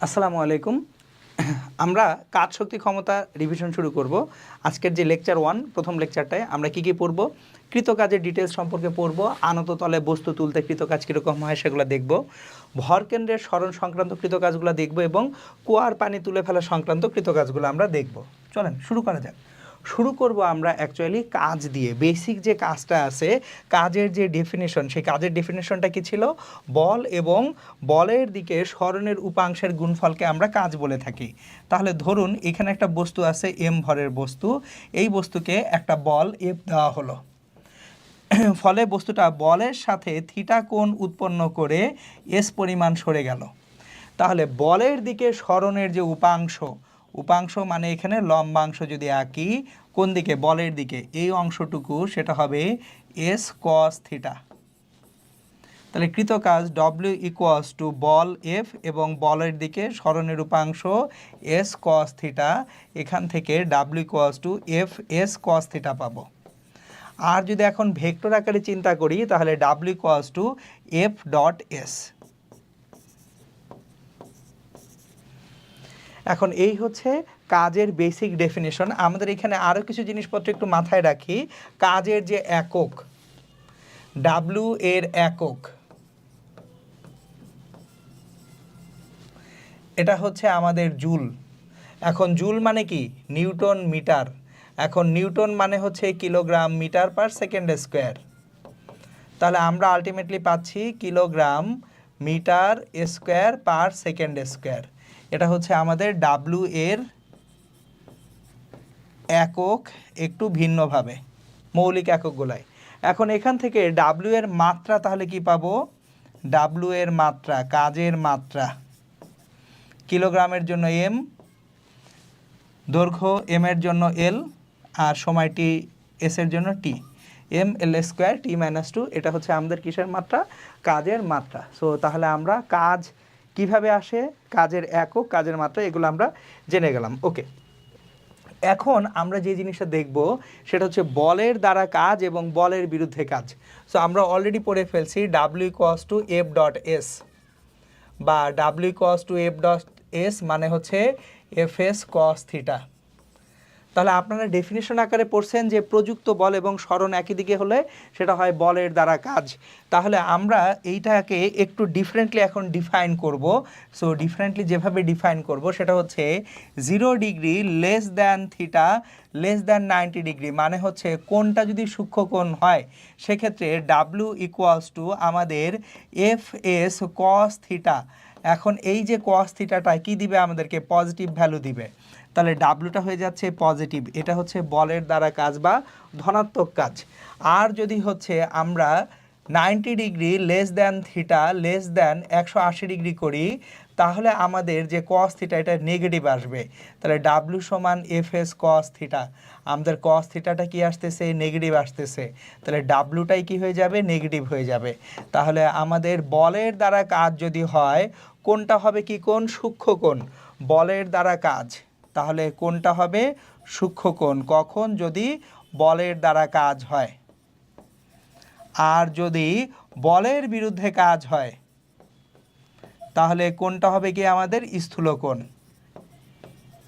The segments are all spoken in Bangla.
আসসালামু আলাইকুম। আমরা কাজ শক্তি ক্ষমতা রিভিশন শুরু করব। আজকের যে লেকচার 1 প্রথম লেকচারটায় আমরা কি কি পড়ব, কৃতকাজের ডিটেলস সম্পর্কে পড়ব, আনত তলে বস্তু তুলতে কৃতকাজ কীরকম হয় সেগুলো দেখব, ভরকেন্দ্রের স্মরণ সংক্রান্ত কৃতকাজগুলো দেখব এবং কুয়ার পানি তুলে ফেলা সংক্রান্ত কৃতকাজগুলো আমরা দেখব। চলেন শুরু করা যাক। শুরু করব আমরা অ্যাকচুয়ালি কাজ দিয়ে। বেসিক যে কাজটা আছে, কাজের যে ডেফিনেশন, সেই কাজের ডেফিনেশনটা কি ছিল? বল এবং বলের দিকে সরণের উপাংশের গুণফলকে আমরা কাজ বলে থাকি। তাহলে ধরুন এখানে একটা বস্তু আছে এম ভরের বস্তু, এই বস্তুকে একটা বল এফ দেওয়া হলো, ফলে বস্তুটা বলের সাথে থিটা কোণ উৎপন্ন করে এস পরিমাণ সরে গেল। তাহলে বলের দিকে সরণের যে উপাংশ মানে এখানে লম্বাংশ যদি আঁকি, কোন দিকে? বলের দিকে, এই অংশটুকু সেটা হবে এস কস থিটা। তাহলে কৃতকাজ ডব্লিউ ইকুয়ালস টু বল এফ এবং বলের দিকে সরণের উপাংশ এস কস থিটা, এখান থেকে W equals to F S cos theta পাবো। আর যদি এখন ভেক্টর আকারে চিন্তা করি তাহলে W equals to F dot S. এখন এই হচ্ছে কাজের বেসিক ডেফিনেশন। আমাদের এখানে আরও কিছু জিনিসপত্র একটু মাথায় রাখি। কাজের যে একক, ডাব্লিউ এর একক, এটা হচ্ছে আমাদের জুল। এখন জুল মানে কি? Newton metre. এখন নিউটন মানে হচ্ছে kilogram metre per second square. তাহলে আমরা আলটিমেটলি পাচ্ছি kilogram metre square per second square. এটা হচ্ছে আমাদের ডাব্লিউ এর একক, একটু ভিন্নভাবে মৌলিক এককগুলাই। এখন এখান থেকে ডাব্লিউ এর মাত্রা তাহলে কি পাবো? ডাব্লিউ এর মাত্রা, কাজের মাত্রা, কিলোগ্রামের জন্য এম, দৈর্ঘ্য এম এর জন্য এল, আর সময়টি এস এর জন্য টি। এম এল স্কোয়ার টি মাইনাস টু, এটা হচ্ছে আমাদের কিসের মাত্রা? কাজের মাত্রা। সো তাহলে আমরা কাজ কিভাবে আসে, কাজের একক, কাজের মাত্রা, এগুলো আমরা জেনে গেলাম। ওকে, এখন আমরা যে জিনিসটা দেখব সেটা হচ্ছে বলের দ্বারা কাজ এবং বলের বিরুদ্ধে কাজ। সো আমরা অলরেডি পড়ে ফেলছি W equals to F dot S, বা W equals to F dot S মানে হচ্ছে এফ এস কস থিটা। তাহলে আপনারা ডেফিনেশন আকারে পড়ছেন যে প্রযুক্ত বল এবং সরণ একই দিকে হলে সেটা হয় বলের দ্বারা কাজ। তাহলে আমরা এইটাকে একটু ডিফারেন্টলি এখন ডিফাইন করব। সো ডিফারেন্টলি যেভাবে ডিফাইন করব সেটা হচ্ছে 0 degree less than theta less than 90 degree, মানে হচ্ছে কোণটা যদি সূক্ষ্মকোণ হয় সেক্ষেত্রে ডাব্লিউ ইকুয়ালস টু আমাদের এফ এস কস থিটা। এখন এই যে কস থিটাটা কি দিবে আমাদেরকে? পজিটিভ ভ্যালু দিবে। তাহলে ডাব্লুটা হয়ে যাচ্ছে পজিটিভ, এটা হচ্ছে বলের দ্বারা কাজ বা ধনাত্মক কাজ। আর যদি হচ্ছে আমরা 90 degree less than theta less than 180 degree করি তাহলে আমাদের যে কস থিটা এটা নেগেটিভ আসবে। তাহলে ডাব্লু সমান এফ এস কস থিটা, আমাদের কস থিটাটা কি আসতেছে? নেগেটিভ আসতেছে। তাহলে ডাব্লুটাই কি হয়ে যাবে? নেগেটিভ হয়ে যাবে। তাহলে আমাদের বলের দ্বারা কাজ যদি হয়, কোনটা হবে? কি কোণ? সূক্ষ্মকোণ। বলের দ্বারা কাজ, তাহলে কোনটা হবে? সূক্ষ্মকোণ। কখন? যদি বলের দ্বারা কাজ হয়। আর যদি বলের বিরুদ্ধে কাজ হয় তাহলে কোনটা হবে কি আমাদের? স্থূলকোণ।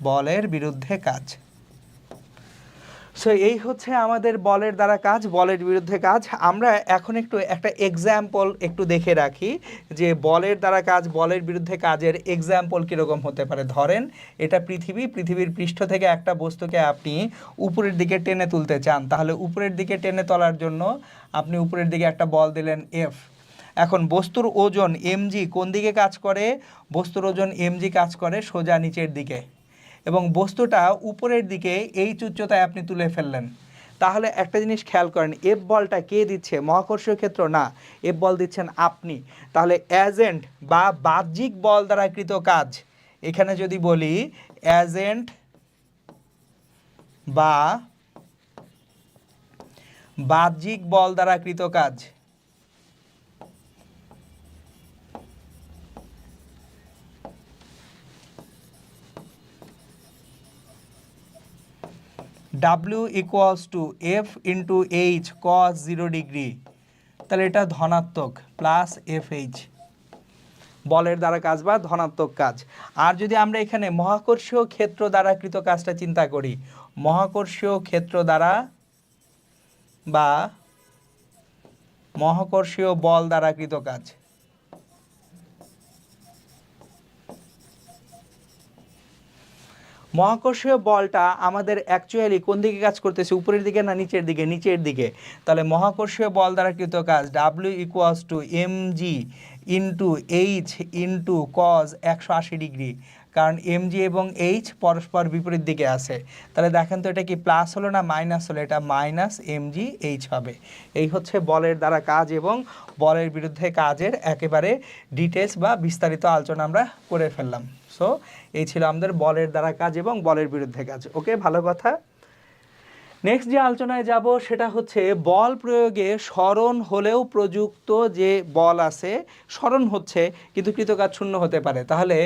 বলের বিরুদ্ধে কাজ। সো এই হচ্ছে আমাদের বলের দ্বারা কাজ, বলের বিরুদ্ধে কাজ। আমরা এখন একটা এক্সাম্পল একটু দেখে রাখি যে বলের দ্বারা কাজ, বলের বিরুদ্ধে কাজের এক্সাম্পল কীরকম হতে পারে। ধরেন এটা পৃথিবীর পৃষ্ঠ থেকে একটা বস্তুকে আপনি উপরের দিকে টেনে তুলতে চান। তাহলে উপরের দিকে টেনে তোলার জন্য আপনি উপরের দিকে একটা বল দিলেন এফ। এখন বস্তুর ওজন এমজি কোন দিকে কাজ করে? বস্তুর ওজন এমজি কাজ করে সোজা নিচের দিকে, এবং বস্তুটা উপরের দিকে এই উচ্চতায় আপনি তুলে ফেললেন। তাহলে একটা জিনিস খেয়াল করেন, এফ বলটা কে দিচ্ছে? মহাকর্ষীয় ক্ষেত্র না, এফ বল দিচ্ছেন আপনি। তাহলে এজেন্ট বা বাহ্যিক বল দ্বারা কৃত কাজ, এখানে যদি বলি এজেন্ট বা বাহ্যিক বল দ্বারা কৃত কাজ, W equals to F into H cos 0 degree, তাহলে এটা ধনাত্মক প্লাস এফ এইচ। বলের দ্বারা কাজ বা ধনাত্মক কাজ। আর যদি আমরা এখানে মহাকর্ষীয় ক্ষেত্র দ্বারা কৃত কাজটা চিন্তা করি, মহাকর্ষীয় ক্ষেত্র দ্বারা বা মহাকর্ষীয় বল দ্বারা কৃত কাজ, মহাকর্ষীয় বলটা আমাদের অ্যাকচুয়ালি কোন দিকে কাজ করতেছে, উপরের দিকে না নিচের দিকে? নিচের দিকে। তাহলে মহাকর্ষীয় বল দ্বারা কৃত কাজ W = mg into H into cos 180 degree, কারণ mg এবং h পরস্পর বিপরীত দিকে আছে। তাহলে দেখেন তো এটা কি প্লাস হলো না মাইনাস হলো? এটা মাইনাস mg h হবে। এই হচ্ছে বলের দ্বারা কাজ এবং বলের বিরুদ্ধে কাজের একেবারে ডিটেলস বা বিস্তারিত আলোচনা আমরা করে ফেললাম। সো এই ছিল আমাদের বলের দ্বারা কাজ এবং বলের বিরুদ্ধে কাজ। ওকে, ভালো কথা। নেক্সট যে আলোচনায় যাব সেটা হচ্ছে বল প্রয়োগে স্মরণ হলেও প্রযুক্ত যে বল আছে, স্মরণ হচ্ছে কিন্তু কৃতকাজ শূন্য হতে পারে, তাহলে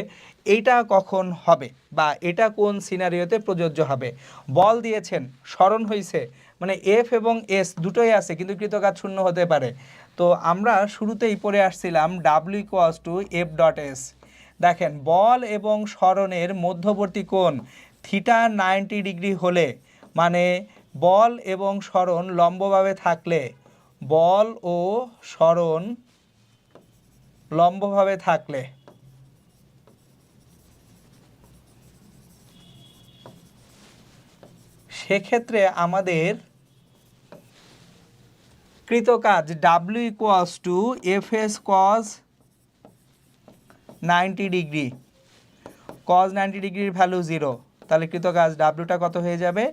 এইটা কখন হবে বা এটা কোন সিনারিওতে প্রযোজ্য হবে? বল দিয়েছেন, স্মরণ হয়েছে, মানে এফ এবং এস দুটোই আছে কিন্তু কৃতকাজ শূন্য হতে পারে। তো আমরা শুরুতেই পড়ে আসছিলাম W = F.S। দেখেন বল এবং স্মরণের মধ্যবর্তী কোণ থিটা 90 ডিগ্রি হলে, মানে বল এবং স্মরণ লম্বভাবে থাকলে, বল ও স্মরণ লম্বভাবে থাকলে সেক্ষেত্রে আমাদের কৃতকাজ W = Fs cos 90 degree, cos 90 ডিগ্রির ভ্যালু 0, তাহলে কৃতকাজ ডাব্লুটা কত হয়ে যাবে?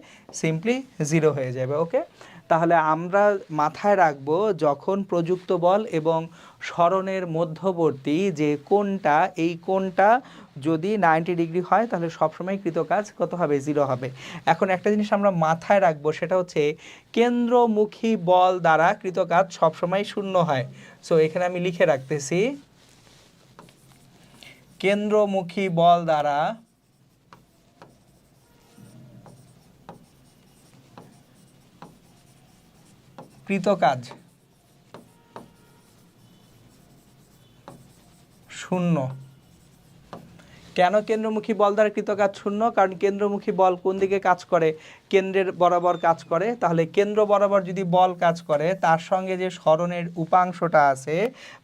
সিম্পলি 0 হয়ে যাবে। ওকে, তাহলে আমরা মাথায় রাখবো যখন প্রযুক্ত বল এবং স্মরণের মধ্যবর্তী যে কোণটা, এই কোণটা যদি 90 ডিগ্রি হয় তাহলে সবসময় কৃতকাজ কত হবে? 0 হবে। এখন একটা জিনিস আমরা মাথায় রাখবো, সেটা হচ্ছে কেন্দ্রমুখী বল দ্বারা কৃতকাজ সবসময় শূন্য হয়। সো এখানে আমি লিখে রাখতেছি, কেন্দ্রমুখী বল দ্বারা কৃতকাজ শূন্য। কেন কেন্দ্রমুখী বল দ্বারা কৃতকাজ শূন্য? কারণ কেন্দ্রমুখী বল কোন দিকে কাজ করে? কেন্দ্রের বরাবর কাজ করে। তাহলে কেন্দ্র বরাবর যদি বল কাজ করে, তার সঙ্গে যে স্মরণের উপাংশটা আছে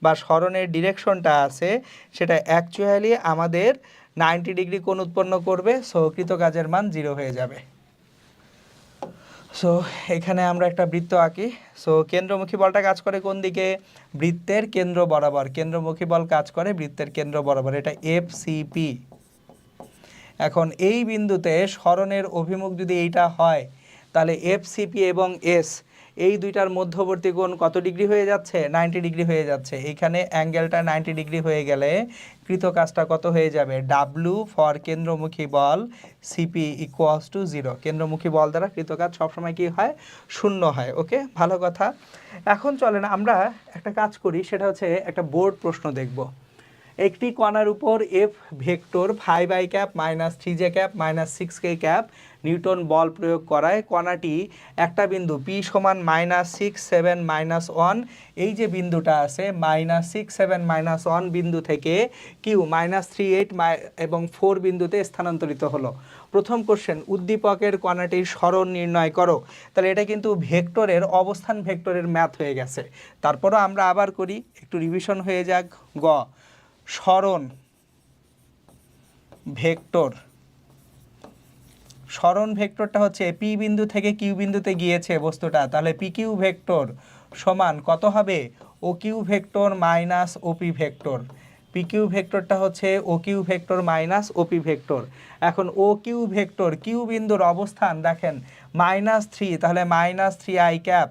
বা স্মরণের ডিরেকশনটা আছে, সেটা অ্যাকচুয়ালি আমাদের 90 ডিগ্রি কোণ উৎপন্ন করবে। সো কৃতকাজের মান 0 হয়ে যাবে। সো এখানে আমরা একটা বৃত্ত আঁকি। সো কেন্দ্রমুখী বলটা কাজ করে কোন দিকে? বৃত্তের কেন্দ্র বরাবর। কেন্দ্রমুখী বল কাজ করে বৃত্তের কেন্দ্র বরাবর, এটা FCP। এখন এই বিন্দুতে স্মরণের অভিমুখ যদি এইটা হয়, তাহলে FCP এবং S এই দুইটার মধ্যবর্তী কোণ কত ডিগ্রি হয়ে যাচ্ছে? 90 ডিগ্রি হয়ে যাচ্ছে। এইখানে অ্যাঙ্গেলটা 90 ডিগ্রি হয়ে গেলে কৃতকাজটা কত হয়ে যাবে? W ফর কেন্দ্রমুখী বল, CP = 0। কেন্দ্রমুখী বল দ্বারা কৃতকাজ সবসময় কি হয়? শূন্য হয়। ওকে, ভালো কথা। এখন চলেন আমরা একটা কাজ করি, সেটা হচ্ছে একটা বোর্ড প্রশ্ন দেখব। একটি কণার উপর F vector 5i cap minus 3j cap minus 6k cap newton বল প্রয়োগ করায় কণাটি একটা বিন্দু P সমান -6 7 -1, এই যে বিন্দুটা আছে -6 7 -1 বিন্দু থেকে Q -3 8 এবং 4 বিন্দুতে স্থানান্তরিত হলো। প্রথম কোশ্চেন, উদ্দীপকের কণাটির স্মরণ নির্ণয় করো। তাহলে এটা কিন্তু ভেক্টরের অবস্থান ভেক্টরের ম্যাথ হয়ে গেছে। তারপরও আমরা আবার করি, একটু রিভিশন হয়ে যাক। গ, স্মরণ ভেক্টর, স্মরণ ভেক্টরটা হচ্ছে P বিন্দু থেকে Q বিন্দুতে গিয়েছে বস্তুটা, তাহলে PQ ভেক্টর সমান কত হবে? OQ vector minus OP vector. PQ ভেক্টরটা হচ্ছে OQ vector minus OP vector. এখন OQ ভেক্টর Q বিন্দুর অবস্থান দেখেন -3, তাহলে -3i ক্যাপ,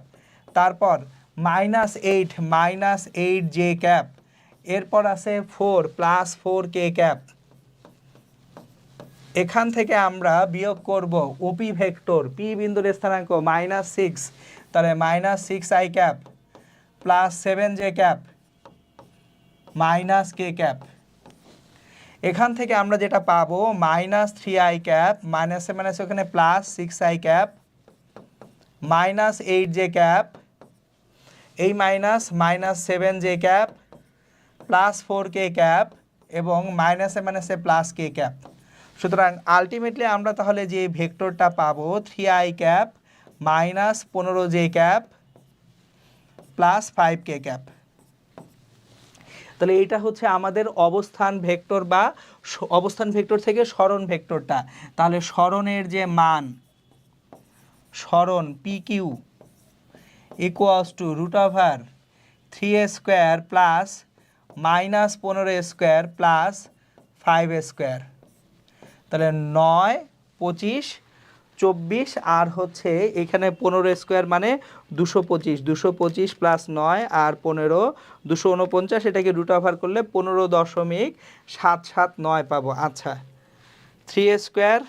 তারপর -8 -8j ক্যাপ, এরপর আছে 4 +4k ক্যাপ। এখান থেকে আমরা বিয়োগ করব OP ভেক্টর, P বিন্দুর স্থানাঙ্ক -6, তাহলে -6i cap +7j cap -k cap. এখান থেকে আমরা যেটা পাবো -3i ক্যাপ মাইনাসে মাইনাসে ওখানে +6i ক্যাপ -8j ক্যাপ, এই -7j ক্যাপ +4k ক্যাপ এবং মাইনাসে মাইনাসে প্লাস কে ক্যাপ। সুতরাং আলটিমেটলি আমরা তাহলে যে ভেক্টরটা পাবো 3i cap minus 15j cap plus 5k cap. তাহলে এটা হচ্ছে আমাদের অবস্থান ভেক্টর বা অবস্থান ভেক্টর থেকে সরণ ভেক্টরটা। তাহলে সরণের যে মান, সরণ P Q equals to root over 3a square plus minus 15a square plus 5a square. তাহলে 9, 25, 24 আর হচ্ছে এখানে 15 স্কোয়ার মানে 225, 225 প্লাস 9 আর 15 249, এটাকে রুট ওভার করলে 15.779 পাবো। আচ্ছা, 3a square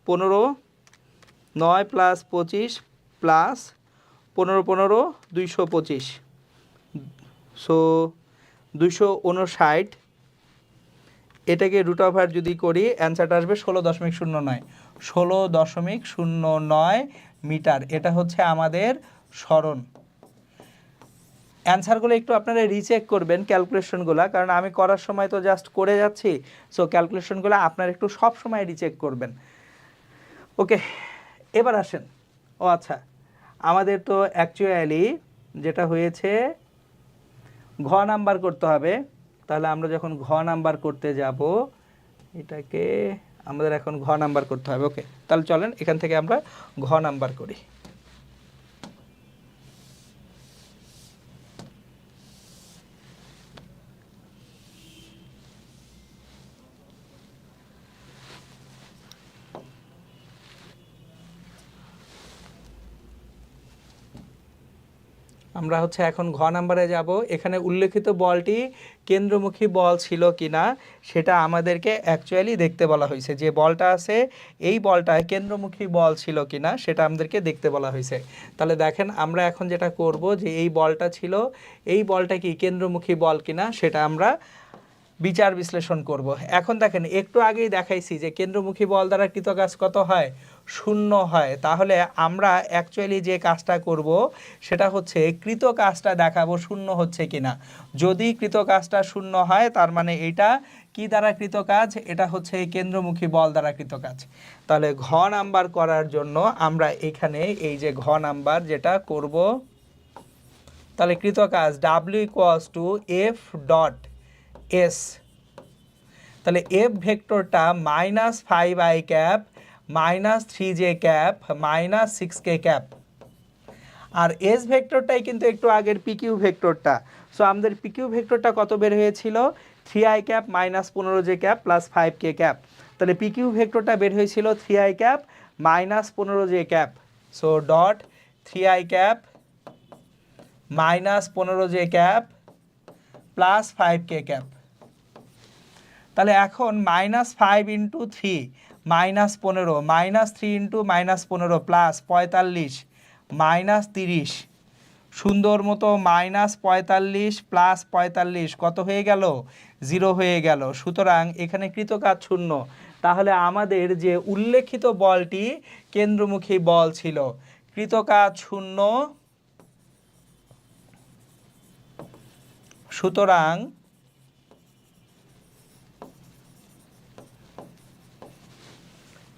15, 9 plus 25 plus 15 15 225, so 259, এটাকে রুট ওভার যদি করি অ্যান্সারটা আসবে 16.09, 16.09 মিটার। এটা হচ্ছে আমাদের সরণ। অ্যান্সারগুলো একটু আপনারা রিচেক করবেন, ক্যালকুলেশনগুলো, কারণ আমি করার সময় তো জাস্ট করে যাচ্ছি। সো ক্যালকুলেশনগুলো আপনারা একটু সব সময় রিচেক করবেন। ওকে, এবার আসেন। ও আচ্ছা, আমাদের তো অ্যাকচুয়ালি যেটা হয়েছে ঘ নাম্বার করতে হবে। তাহলে আমরা যখন ঘ নাম্বার করতে যাব, এটাকে আমাদের এখন ঘ নাম্বার করতে হবে। ওকে, তাহলে চলেন এখান থেকে আমরা ঘ নাম্বার করি। আমরা হচ্ছে এখন ঘ নাম্বারে যাব। এখানে উল্লেখিত বলটি কেন্দ্রমুখী বল ছিল কিনা সেটা আমাদেরকে অ্যাকচুয়ালি দেখতে বলা হয়েছে। যে বলটা আছে এই বলটা কেন্দ্রমুখী বল ছিল কিনা সেটা আমাদেরকে দেখতে বলা হয়েছে। তাহলে দেখেন আমরা এখন যেটা করব, যে এই বলটা ছিল, এই বলটা কি কেন্দ্রমুখী বল কিনা সেটা আমরা বিচার বিশ্লেষণ করব। এখন দেখেন একটু আগেই দেখাইছি যে কেন্দ্রমুখী বল দ্বারা কৃত কাজ কত হয়, 0 হয়। তাহলে আমরা অ্যাকচুয়ালি যে কাজটা করব সেটা হচ্ছে কৃত কাজটা দেখাবো 0 হচ্ছে কিনা। যদি কৃত কাজটা 0 হয় তার মানে এটা কি দ্বারা কৃত কাজ, এটা হচ্ছে কেন্দ্রমুখী বল দ্বারা কৃত কাজ। তাহলে ঘ নাম্বার করার জন্য আমরা এখানে এই যে ঘ নাম্বার যেটা করব, তাহলে কৃত কাজ W equals to F dot S. তাহলে এফ ভেক্টরটা minus 5i cap minus 3j cap minus 6k cap, আর এস ভেক্টরটাই কিন্তু একটু আগের পিকিউ ভেক্টরটা। সো আমাদের পিকিউ ভেক্টরটা কত বের হয়েছিল, 3i cap minus 15j cap plus 5k cap. তাহলে পিকিউ ভেক্টরটা বের হয়েছিল 3i cap minus 15j cap. So dot 3i cap minus 15j cap plus 5k cap. তাহলে এখন -5 ইন্টু 3 -15, -3 ইন্টু -15 প্লাস 45 -30, সুন্দর মতো -45 প্লাস 45 কত হয়ে গেল, 0 হয়ে গেল। সুতরাং এখানে কৃত কাজ 0। তাহলে আমাদের যে উল্লেখিত বলটি কেন্দ্রমুখী বল ছিল, কৃত কাজ 0, সুতরাং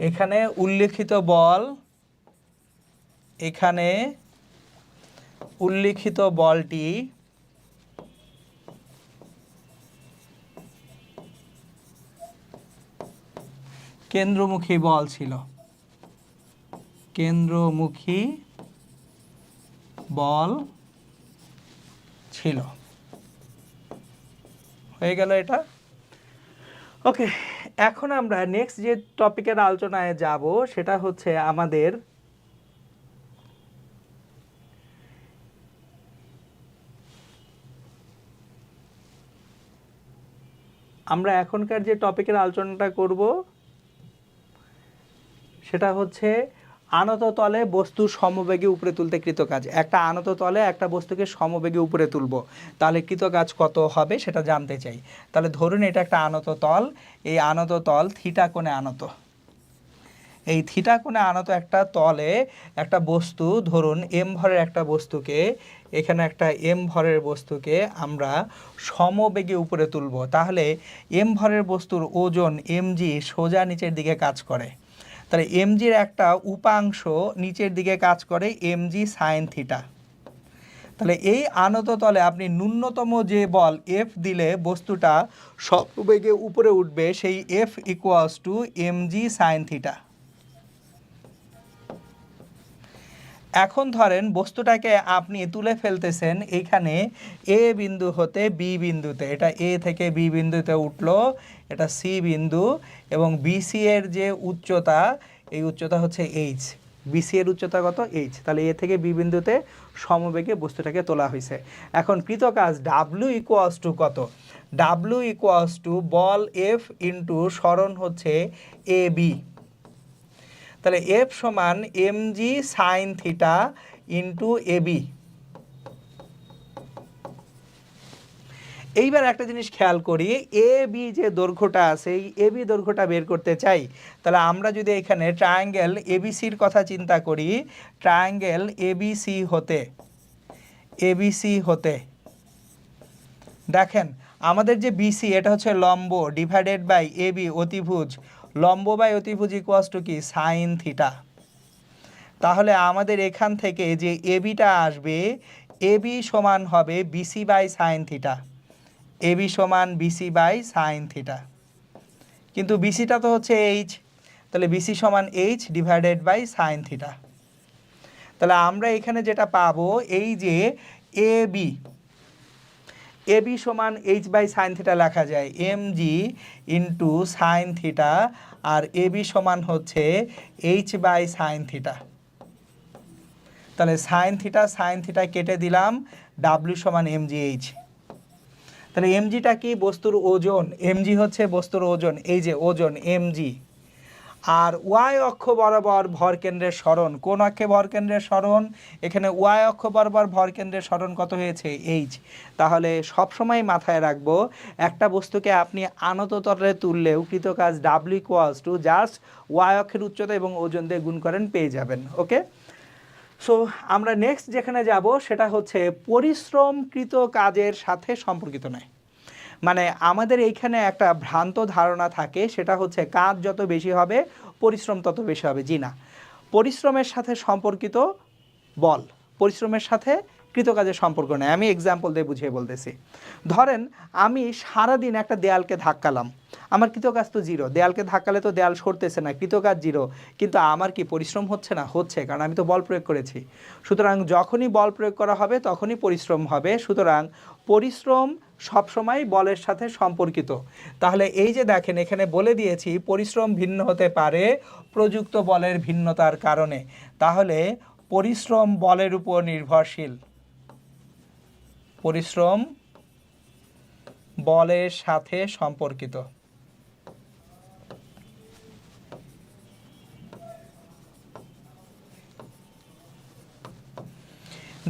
এখানে উল্লেখিত বল, এখানে উল্লেখিত বলটি কেন্দ্রমুখী বল ছিল, কেন্দ্রমুখী বল ছিল। হয়ে গেল এটা। ওকে, এখন আমরা নেক্সট যে টপিকের আলোচনায় যাব সেটা হচ্ছে আমাদের আমরা এখনকার যে টপিকের আলোচনাটা করব সেটা হচ্ছে আনত তলে বস্তু সমবেগে উপরে তুলতে কৃত কাজ। একটা আনত তলে একটা বস্তুকে সমবেগে উপরে তুলব, তাহলে কৃত কাজ কত হবে সেটা জানতে চাই। তাহলে ধরুন এটা একটা আনত তল, এই আনত তল থিটা কোণে আনত। এই থিটা কোণে আনত একটা তলে একটা বস্তু, ধরুন এম ভরের একটা বস্তুকে, এখানে একটা এম ভরের বস্তুকে আমরা সমবেগে উপরে তুলব। তাহলে এম ভরের বস্তুর ওজন mg সোজা নিচের দিকে কাজ করে। তাহলে mgর একটা উপাংশ নিচের দিকে কাজ করে mg সাইন থিটা। তাহলে এই আনত তলে আপনি ন্যূনতম যে বল F দিলে বস্তুটা সমবেগে উপরে উঠবে, সেই F equals to mg sine theta. এখন ধরেন বস্তুটাকে আপনি তুলে ফেলতেছেন এইখানে এ বিন্দু হতে বি বিন্দুতে, এটা এ থেকে বি বিন্দুতে উঠলো, এটা সি বিন্দু, এবং বিসি এর যে উচ্চতা, এই উচ্চতা হচ্ছে এইচ, বিসি এর উচ্চতা কত, এইচ। তাহলে এ থেকে বি বিন্দুতে সমবেগে বস্তুটাকে তোলা হয়েছে। এখন কৃতকাজ ডাব্লিউ ইকুয়ালস টু কত, ডাব্লিউ ইকুয়ালস টু বল এফ ইন্টু সরণ হচ্ছে এ বি। তাহলে এফ সমান mg sine theta into AB. এইবার একটা জিনিস খেয়াল করি, এ বি যে দৈর্ঘ্যটা আছে, এই এ বি দৈর্ঘ্যটা বের করতে চাই। তাহলে আমরা যদি এখানে ট্রায়াঙ্গেল এবিসির কথা চিন্তা করি, ট্রায়াঙ্গেল এবিসি হতে দেখেন আমাদের যে বিসি, এটা হচ্ছে লম্ব ডিভাইডেড বাই এবি অতিভুজ, লম্ব বাই অতিভুজ ইকুয়ালস টু কি সাইন থিটা। তাহলে আমাদের এখান থেকে যে এবিটা আসবে, এবি সমান হবে B C by sine theta, A B সমান বিসি বাই সাইন থিটা। কিন্তু বিসিটা তো হচ্ছে এইচ, তাহলে বিসি সমান H divided by sine theta. তাহলে আমরা এখানে যেটা পাবো, এই যে এবি সমান এইচ বাই সাইন থিটা লেখা যায় mg ইন্টু সাইন থিটা, আর এবি সমান হচ্ছে এইচ বাই সাইন থিটা। তাহলে সাইন থিটা কেটে দিলাম, ডাব্লিউ সমান mgh। তাহলে mgটা কি, বস্তুর ওজন, mg হচ্ছে বস্তুর ওজন, এই যে ওজন mg। আর ওয়াই অক্ষ বরাবর ভরকেন্দ্রের সরণ, কোন অক্ষে ভরকেন্দ্রের সরণ, এখানে ওয়াই অক্ষ বরাবর ভরকেন্দ্রের সরণ কত হয়েছে, এইচ। তাহলে সবসময় মাথায় রাখবো, একটা বস্তুকে আপনি আনত তলে তুললেও কৃতকাজ W equals to just Y অক্ষের উচ্চতা এবং ওজন দিয়ে গুণ করেন, পেয়ে যাবেন। ওকে, সো আমরা নেক্সট যেখানে যাব সেটা হচ্ছে পরিশ্রমকৃত কাজের সাথে সম্পর্কিত নয়। মানে আমাদের এইখানে একটা ভ্রান্ত ধারণা থাকে, সেটা হচ্ছে কাজ যত বেশি হবে পরিশ্রম তত বেশি হবে। জি না, পরিশ্রমের সাথে সম্পর্কিত বল, পরিশ্রমের সাথে কৃতকাজের সম্পর্ক নেই। আমি এক্সাম্পল দিয়ে বুঝিয়ে বলতেছি। ধরেন আমি সারাদিন একটা দেয়ালকে ধাক্কালাম, আমার কৃতকাজ তো জিরো, দেয়ালকে ধাক্কালে তো দেয়াল সরতেছে না, কৃতকাজ জিরো, কিন্তু আমার কি পরিশ্রম হচ্ছে না, হচ্ছে, কারণ আমি তো বল প্রয়োগ করেছি। সুতরাং যখনই বল প্রয়োগ করা হবে তখনই পরিশ্রম হবে। সুতরাং পরিশ্রম সবসময় বলের সাথে সম্পর্কিত। তাহলে এই যে দেখেন এখানে বলে দিয়েছি পরিশ্রম ভিন্ন হতে পারে প্রযুক্ত বলের ভিন্নতার কারণে। তাহলে পরিশ্রম বলের উপর নির্ভরশীল, পরিশ্রম বলের সাথে সম্পর্কিত।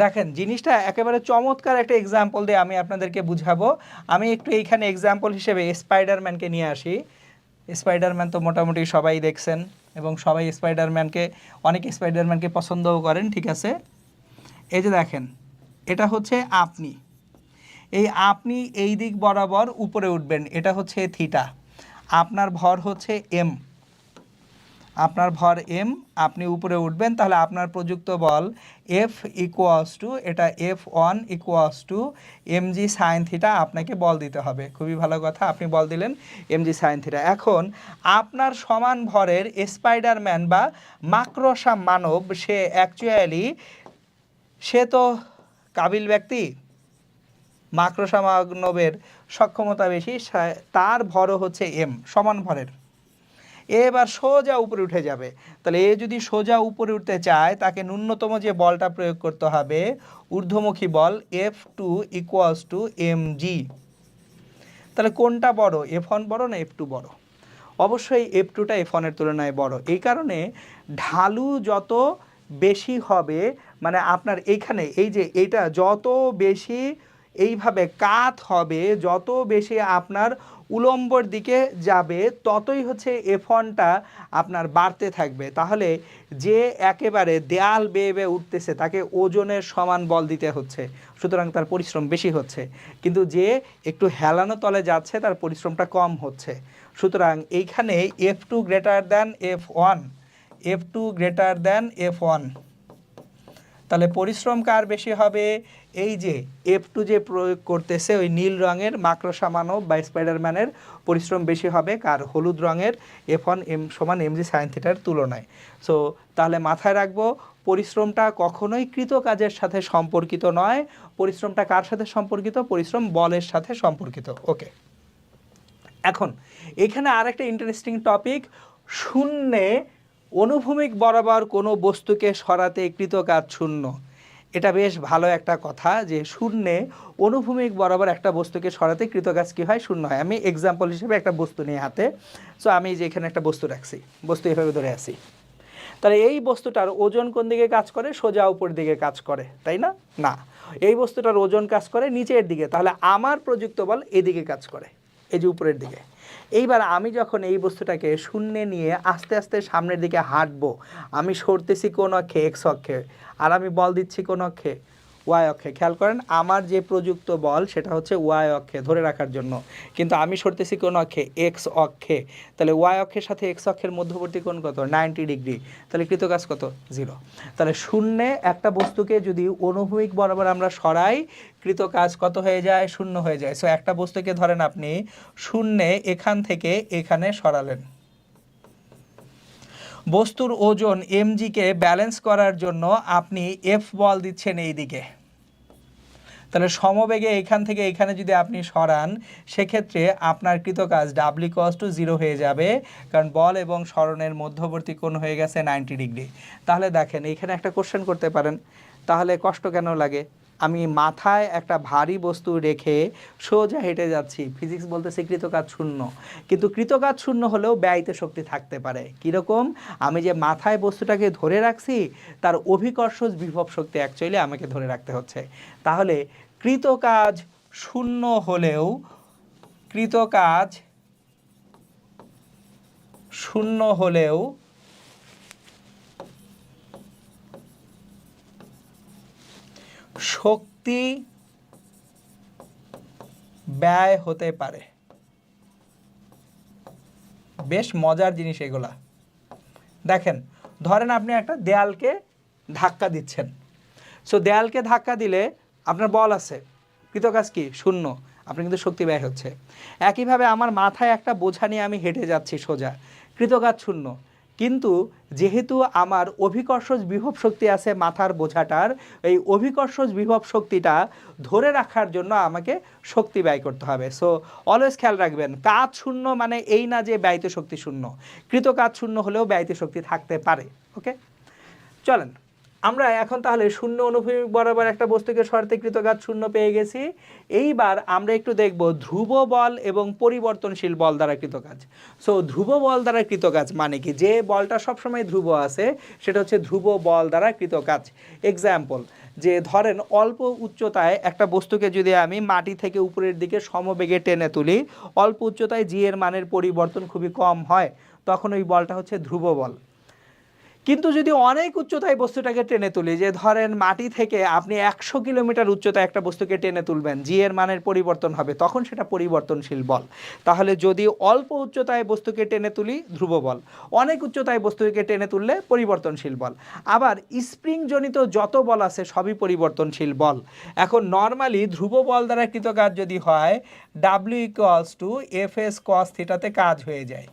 দেখেন জিনিসটা একেবারে চমৎকার একটা এক্সাম্পল দিয়ে আমি আপনাদেরকে বুঝাবো। আমি একটু এইখানে এক্সাম্পল হিসেবে স্পাইডারম্যানকে নিয়ে আসি। স্পাইডারম্যান তো মোটামুটি সবাই দেখছেন এবং সবাই অনেকে স্পাইডারম্যানকে পছন্দও করেন, ঠিক আছে। এই যে দেখেন এটা হচ্ছে আপনি, আপনি এই দিক বরাবর উপরে উঠবেন, এটা হচ্ছে থিটা, আপনার ভর হচ্ছে এম, আপনার ভর এম, আপনি উপরে উঠবেন, তাহলে আপনার প্রযুক্ত বল এফ ইকুয়ালস টু, এটা F1 equals to mg sine theta, আপনাকে বল দিতে হবে। খুবই ভালো কথা, আপনি বল দিলেন mg সাইন থিটা। এখন আপনার সমান ভরের স্পাইডারম্যান বা মাকড়সা মানব, সে অ্যাকচুয়ালি সে তো কাবিল ব্যক্তি, মাকড়সা মানবের সক্ষমতা বেশি, তার ভরও হচ্ছে এম, সমান ভরের। এবার সোজা উপরে উঠে যাবে। তাহলে এ যদি সোজা উপরে উঠতে চায় তাকে ন্যূনতম যে বলটা প্রয়োগ করতে হবে ঊর্ধ্বমুখী বল F2 ইকুয়ালস টু mg। তাহলে কোনটা বড়, F1 বড় না F2 বড়? অবশ্যই F2টা F1 এর তুলনায় বড়। এই কারণে ঢালু যত বেশি হবে, মানে আপনার এইখানে এই যে এইটা যত বেশি এইভাবে কাত হবে, যত বেশি আপনার উলম্বর দিকে যাবে ততই হচ্ছে F1টা আপনার বাড়তে থাকবে। তাহলে যে একেবারে দেয়াল বেয়ে বেয়ে উঠতেছে তাকে ওজনের সমান বল দিতে হচ্ছে, সুতরাং তার পরিশ্রম বেশি হচ্ছে। কিন্তু যে একটু হেলানো তলে যাচ্ছে তার পরিশ্রমটা কম হচ্ছে। সুতরাং এইখানে F2 greater than F1, F2 greater than F1, তাহলে পরিশ্রম কার বেশি হবে? এই যে F2 যে প্রয়োগ করতেছে ওই নীল রঙের মাকড়সা মানব বা স্পাইডারম্যানের পরিশ্রম বেশি হবে কার? হলুদ রঙের F1 সমান mg sin থিটার তুলনায়। সো তাহলে মাথায় রাখবো পরিশ্রমটা কখনোই কৃতকাজের সাথে সম্পর্কিত নয়। পরিশ্রমটা কার সাথে সম্পর্কিত? পরিশ্রম বলের সাথে সম্পর্কিত। ওকে, এখন এখানে আরেকটা ইন্টারেস্টিং টপিক, শূন্যে অনুভূমিক বরাবর কোনো বস্তুকে সরাতে কৃতকাজ শূন্য। এটা বেশ ভালো একটা কথা যে শূন্যে অনুভূমিক বরাবর একটা বস্তুকে সরাতে কৃতকাজ কী হয়? শূন্য হয়। আমি এক্সাম্পল হিসেবে একটা বস্তু নিয়ে হাতে, সো আমি যে এখানে একটা বস্তু রাখছি, বস্তু এভাবে ধরে আছি, তাহলে এই বস্তুটার ওজন কোন দিকে কাজ করে? সোজা উপর দিকে কাজ করে, তাই না? না, এই বস্তুটার ওজন কাজ করে নিচের দিকে, তাহলে আমার প্রযুক্ত বল এদিকে কাজ করে, এই যে উপরের দিকে। এইবার আমি যখন এই বস্তুটাকে শূন্যে নিয়ে আস্তে আস্তে সামনের দিকে হাঁটবো, আমি সরতেছি কোন অক্ষে? এক্স অক্ষে, আর আমি বল দিচ্ছি কোন অক্ষে? ওয়াই অক্ষে। খেয়াল করেন আমার যে প্রযুক্ত বল সেটা হচ্ছে ওয়াই অক্ষে ধরে রাখার জন্য, কিন্তু আমি সরতেছি কোন অক্ষে? এক্স অক্ষে। তাহলে ওয়াই অক্ষের সাথে এক্স অক্ষের মধ্যবর্তী কোণ কত? 90 ডিগ্রি। তাহলে কৃতকাজ কত? 0। তাহলে শূন্যে একটা বস্তুকে যদি অনুভূমিক বরাবর আমরা সরাই, কৃতকাজ কত হয়ে যায়? 0 হয়ে যায়। সো একটা বস্তুকে ধরেন আপনি শূন্যে এখান থেকে এখানে সরালেন, বস্তুর ওজন mgকে ব্যালেন্স করার জন্য আপনি F বল দিচ্ছেন এই দিকে। তাহলে সমবেগে এখান থেকে এখানে যদি আপনি সরান, সেক্ষেত্রে আপনার কৃতকাজ W = 0 হয়ে যাবে, কারণ বল এবং সরণের মধ্যবর্তী কোণ হয়ে গেছে 90 ডিগ্রি। তাহলে দেখেন এখানে একটা কোশ্চেন করতে পারেন, তাহলে কষ্ট কেন লাগে? আমি মাথায় একটা ভারী বস্তু রেখে সোজা হেঁটে যাচ্ছি, ফিজিক্স বলতেছে কৃতকাজ শূন্য, কিন্তু কৃতকাজ শূন্য হলেও ব্যয়িত শক্তি থাকতে পারে। কীরকম? আমি যে মাথায় বস্তুটাকে ধরে রাখছি তার অভিকর্ষজ বিভব শক্তি অ্যাকচুয়ালি আমাকে ধরে রাখতে হচ্ছে। তাহলে কৃতকাজ শূন্য হলেও, কৃতকাজ শূন্য হলেও শক্তি ব্যয় হতে পারে। বেশ মজার জিনিস এগুলা। দেখেন ধরেন আপনি একটা দেয়ালকে ধাক্কা দিচ্ছেন, সো দেয়ালকে ধাক্কা দিলে আপনার বল আছে, কৃতকাজ কি? শূন্য, আপনি কিন্তু শক্তি ব্যয় হচ্ছে। একইভাবে আমার মাথায় একটা বোঝা নিয়ে আমি হেঁটে যাচ্ছি সোজা, কৃতকাজ শূন্য, কিন্তু যেহেতু আমার অভিকর্ষজ বিভব শক্তি আছে মাথার বোঝাটার, এই অভিকর্ষজ বিভব শক্তিটা ধরে রাখার জন্য আমাকে শক্তি ব্যয় করতে হবে। সো অলওয়েজ খেয়াল রাখবেন, কাজ শূন্য মানে এই না যে ব্যয়িত শক্তি শূন্য, কৃতকাজ শূন্য হলেও ব্যয়িত শক্তি থাকতে পারে। ওকে, চলেন আমরা এখন তাহলে শূন্য অনুভূমিক বরাবর একটা বস্তুকে সরাতে কৃতকাজ শূন্য পেয়ে গেছি। এইবার আমরা একটু দেখব ধ্রুব বল এবং পরিবর্তনশীল বল দ্বারা কৃতকাজ। সো ধ্রুব বল দ্বারা কৃতকাজ মানে কি? যে বলটা সবসময় ধ্রুব আছে সেটা হচ্ছে ধ্রুব বল দ্বারা কৃতকাজ। এক্সাম্পল, যে ধরেন অল্প উচ্চতায় একটা বস্তুকে যদি আমি মাটি থেকে উপরের দিকে সমবেগে টেনে তুলি, অল্প উচ্চতায় জি এর মানের পরিবর্তন খুবই কম হয়, তখন ওই বলটা হচ্ছে ধ্রুব বল। কিন্তু যদি অনেক উচ্চতায় বস্তুটাকে টেনে তুলি, যে ধরেন মাটি থেকে আপনি 100 কিলোমিটার উচ্চতায় একটা বস্তুকে টেনে তুলবেন, জি এর মানের পরিবর্তন হবে, তখন সেটা পরিবর্তনশীল বল। তাহলে যদি অল্প উচ্চতায় বস্তুকে টেনে তুলি ধ্রুব বল, অনেক উচ্চতায় বস্তুকে টেনে তুললে পরিবর্তনশীল বল। আবার স্প্রিং জনিত যত বল আছে সবই পরিবর্তনশীল বল। এখন নর্মালি ধ্রুব বল দ্বারা কৃতকাজ যদি হয় W = Fs cos থিটাতে কাজ হয়ে যায়,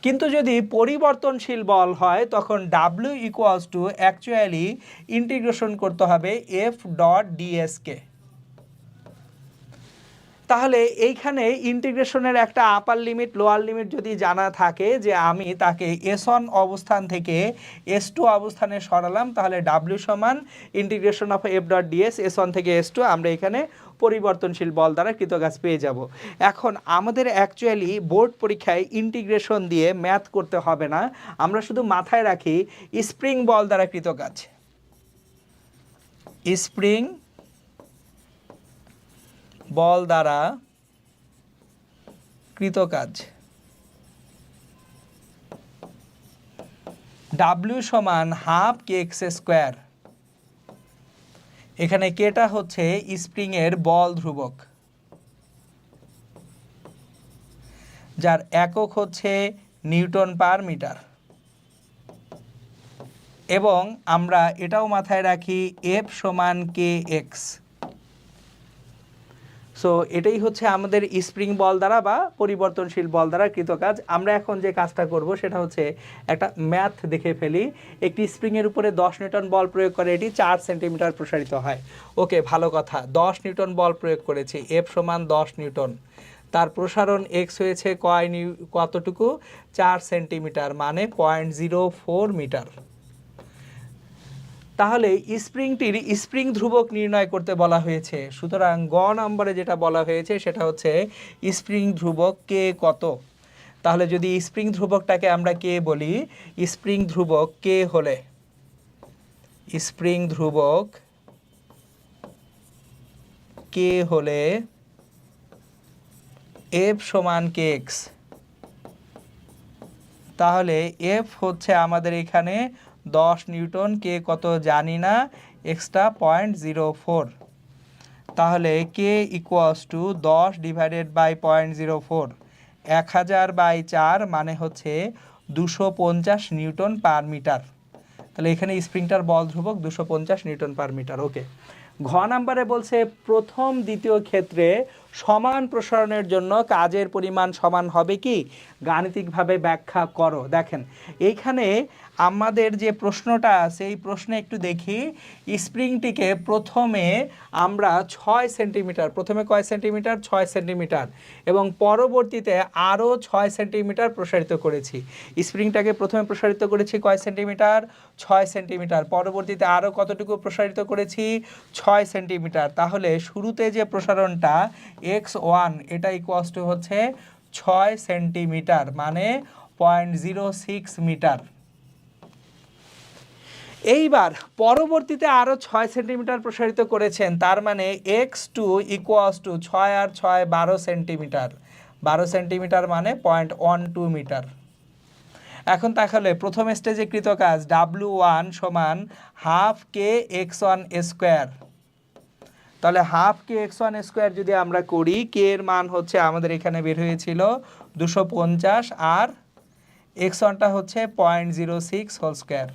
কিন্তু যদি পরিবর্তনশীল বল হয় তখন W অ্যাকচুয়ালি ইন্টিগ্রেশন করতে হবে F.ds কে। তাহলে এইখানে ইন্টিগ্রেশনের একটা আপার লিমিট লোয়ার লিমিট যদি জানা থাকে, যে আমি তাকে S1 অবস্থান থেকে S2 অবস্থানে সরালাম, তাহলে W সমান ইন্টিগ্রেশন অফ F.ds S1 থেকে S2, আমরা এখানে পরিবর্তনশীল বল দ্বারা কৃতকাজ পেয়ে যাব। এখন আমাদের অ্যাকচুয়ালি বোর্ড পরীক্ষায় ইন্টিগ্রেশন দিয়ে ম্যাথ করতে হবে না, আমরা শুধু মাথায় রাখি স্প্রিং বল দ্বারা কৃতকাজ, স্প্রিং বল দ্বারা কৃতকাজ। ডাব্লিউ সমান হাফ কে এক্স স্কোয়ার, এখানে কেটা হচ্ছে স্প্রিংয়ের বল ধ্রুবক, যার একক হচ্ছে নিউটন পার মিটার। এবং আমরা এটাও মাথায় রাখি এফ সমান কে এক্স। সো এটাই হচ্ছে আমাদের স্প্রিং বল দ্বারা বা পরিবর্তনশীল বল দ্বারা কৃতকাজ। আমরা এখন যে কাজটা করব সেটা হচ্ছে একটা ম্যাথ দেখে ফেলি। একটি স্প্রিংয়ের উপরে 10 নিউটন বল প্রয়োগ করে এটি 4 সেন্টিমিটার প্রসারিত হয়। ওকে, ভালো কথা, 10 নিউটন বল প্রয়োগ করেছি, এফ সমান 10 নিউটন, তার প্রসারণ এক্স হয়েছে কতটুকু, 4 সেন্টিমিটার, মানে 0.04 মিটার। তাহলে স্প্রিংটির স্প্রিং ধ্রুবক নির্ণয় করতে বলা হয়েছে। সুতরাং গ নম্বরে যেটা বলা হয়েছে সেটা হচ্ছে স্প্রিং ধ্রুবক কে কত। তাহলে যদি স্প্রিং ধ্রুবকটাকে আমরা কে বলি, স্প্রিং ধ্রুবক কে হলে স্প্রিং ধ্রুবক কে হলে এফ সমান কে এক্স। তাহলে এফ হচ্ছে আমাদের এখানে 10 নিউটন, কে কত জানি না, এক্সটা 0.04। তাহলে কে ইকুয়ালস টু 10 ডিভাইডেড বাই 0.04, 1000/4 মানে হচ্ছে 250 নিউটন পার মিটার। তাহলে এখানে স্প্রিংটার বল ধ্রুবক 250 নিউটন পার মিটার। ওকে, ঘ নাম্বারে বলছে প্রথম দ্বিতীয় ক্ষেত্রে সমান প্রসারণের জন্য কাজের পরিমাণ সমান হবে কি, গাণিতিকভাবে ব্যাখ্যা করো। দেখেন এইখানে আমাদের যে প্রশ্নটা আছে এই প্রশ্নে একটু দেখি, স্প্রিংটিকে প্রথমে আমরা 6 সেন্টিমিটার, প্রথমে কয় সেন্টিমিটার, 6 সেন্টিমিটার, এবং পরবর্তীতে আরও 6 সেন্টিমিটার প্রসারিত করেছি। স্প্রিংটাকে প্রথমে প্রসারিত করেছি কয় সেন্টিমিটার, 6 সেন্টিমিটার, পরবর্তীতে আরও কতটুকু প্রসারিত করেছি, 6 সেন্টিমিটার। তাহলে শুরুতে যে প্রসারণটা x1 এটা ইকুয়ালস টু হচ্ছে 6 সেন্টিমিটার, মানে 0.06 মিটার। এইবার পরবর্তীতে আরও 6 সেন্টিমিটার প্রসারিত করেছেন, তার মানে x2 ইকুয়ালস টু 6 আর 6 12 সেন্টিমিটার, 12 সেন্টিমিটার মানে 0.12 মিটার। এখন তাহলে প্রথম স্টেজে কৃতকাজ W1 সমান হাফ কে x1 স্কোয়ার। তাহলে হাফ কে x1 স্কোয়ার যদি আমরা করি, কে এর মান হচ্ছে আমাদের এখানে বের হয়েছিল 250 আর x1টা হচ্ছে 0.06 হোল স্কোয়ার।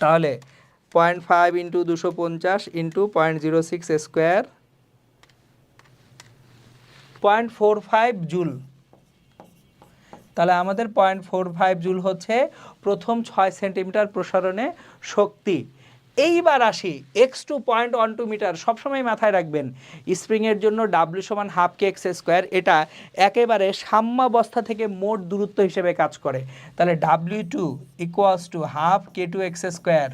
তাহলে 0.5 ইন্টু 250 ইন্টু 0.06 স্কোয়ার, 0.45 জুল। তাহলে আমাদের 0.45 জুল হচ্ছে প্রথম 6 সেন্টিমিটার প্রসারণে শক্তি। এইবার আসি x2 0.12 মিটার। সবসময় মাথায় রাখবেন স্প্রিংয়ের জন্য W সমান হাফ কে এক্স স্কোয়ার, এটা একেবারে সাম্যাবস্থা থেকে মোট দূরত্ব হিসেবে কাজ করে। তাহলে W2 equals to half K2 x square,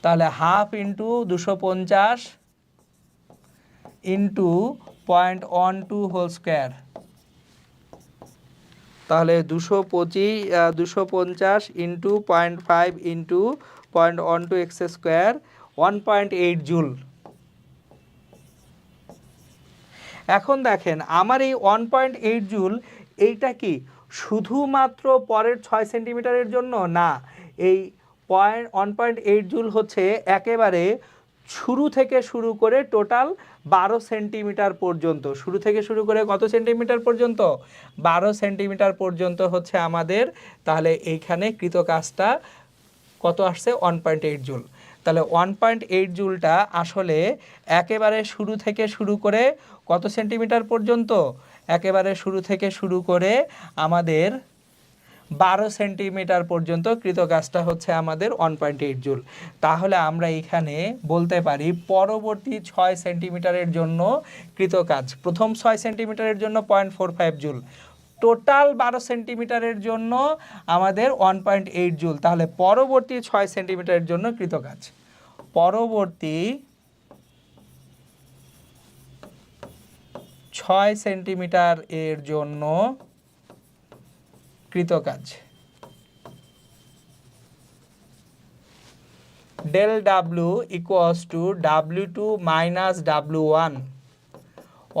তাহলে half into 250 into 0.12 whole square, তাহলে 250 into 0.5 into 0.12 x square, 1.8 joule. এখন দেখেন আমার এই 1.8 জুল এইটা কি শুধুমাত্র পরের 6 সেন্টিমিটারের জন্য না, এই 1.8 জুল হচ্ছে একেবারে শুরু থেকে শুরু করে টোটাল 12 সেন্টিমিটার পর্যন্ত। শুরু থেকে শুরু করে কত সেন্টিমিটার পর্যন্ত, 12 সেন্টিমিটার পর্যন্ত হচ্ছে আমাদের। তাহলে এইখানে কৃতকাজটা কত আসছে, 1.8 জুল। তাহলে 1.8 জুলটা আসলে একেবারে শুরু থেকে শুরু করে কত সেন্টিমিটার পর্যন্ত, একেবারে শুরু থেকে শুরু করে আমাদের 12 সেন্টিমিটার পর্যন্ত কৃতকাজটা হচ্ছে আমাদের 1.8 জুল। তাহলে আমরা এখানে বলতে পারি পরবর্তী 6 সেন্টিমিটারের জন্য কৃতকাজ, প্রথম 6 সেন্টিমিটারের জন্য 0.45 জুল, টোটাল 12 সেন্টিমিটারের জন্য আমাদের 1.8 জুল। তাহলে পরবর্তী 6 সেন্টিমিটারের জন্য কৃতকাজ, পরবর্তী 6 সেন্টিমিটার এর জন্য কৃতকাজ। Del W equals to W2 minus W1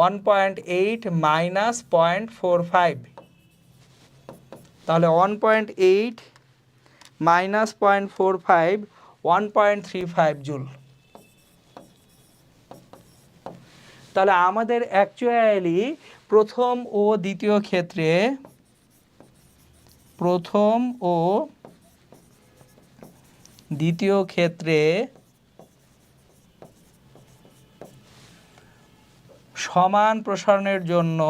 1.8 minus 0.45, তাহলে 1.8 মাইনাস 0.45 1.35 জুল। তাহলে আমাদের অ্যাকচুয়ালি প্রথম ও দ্বিতীয় ক্ষেত্রে সমান প্রসারণের জন্য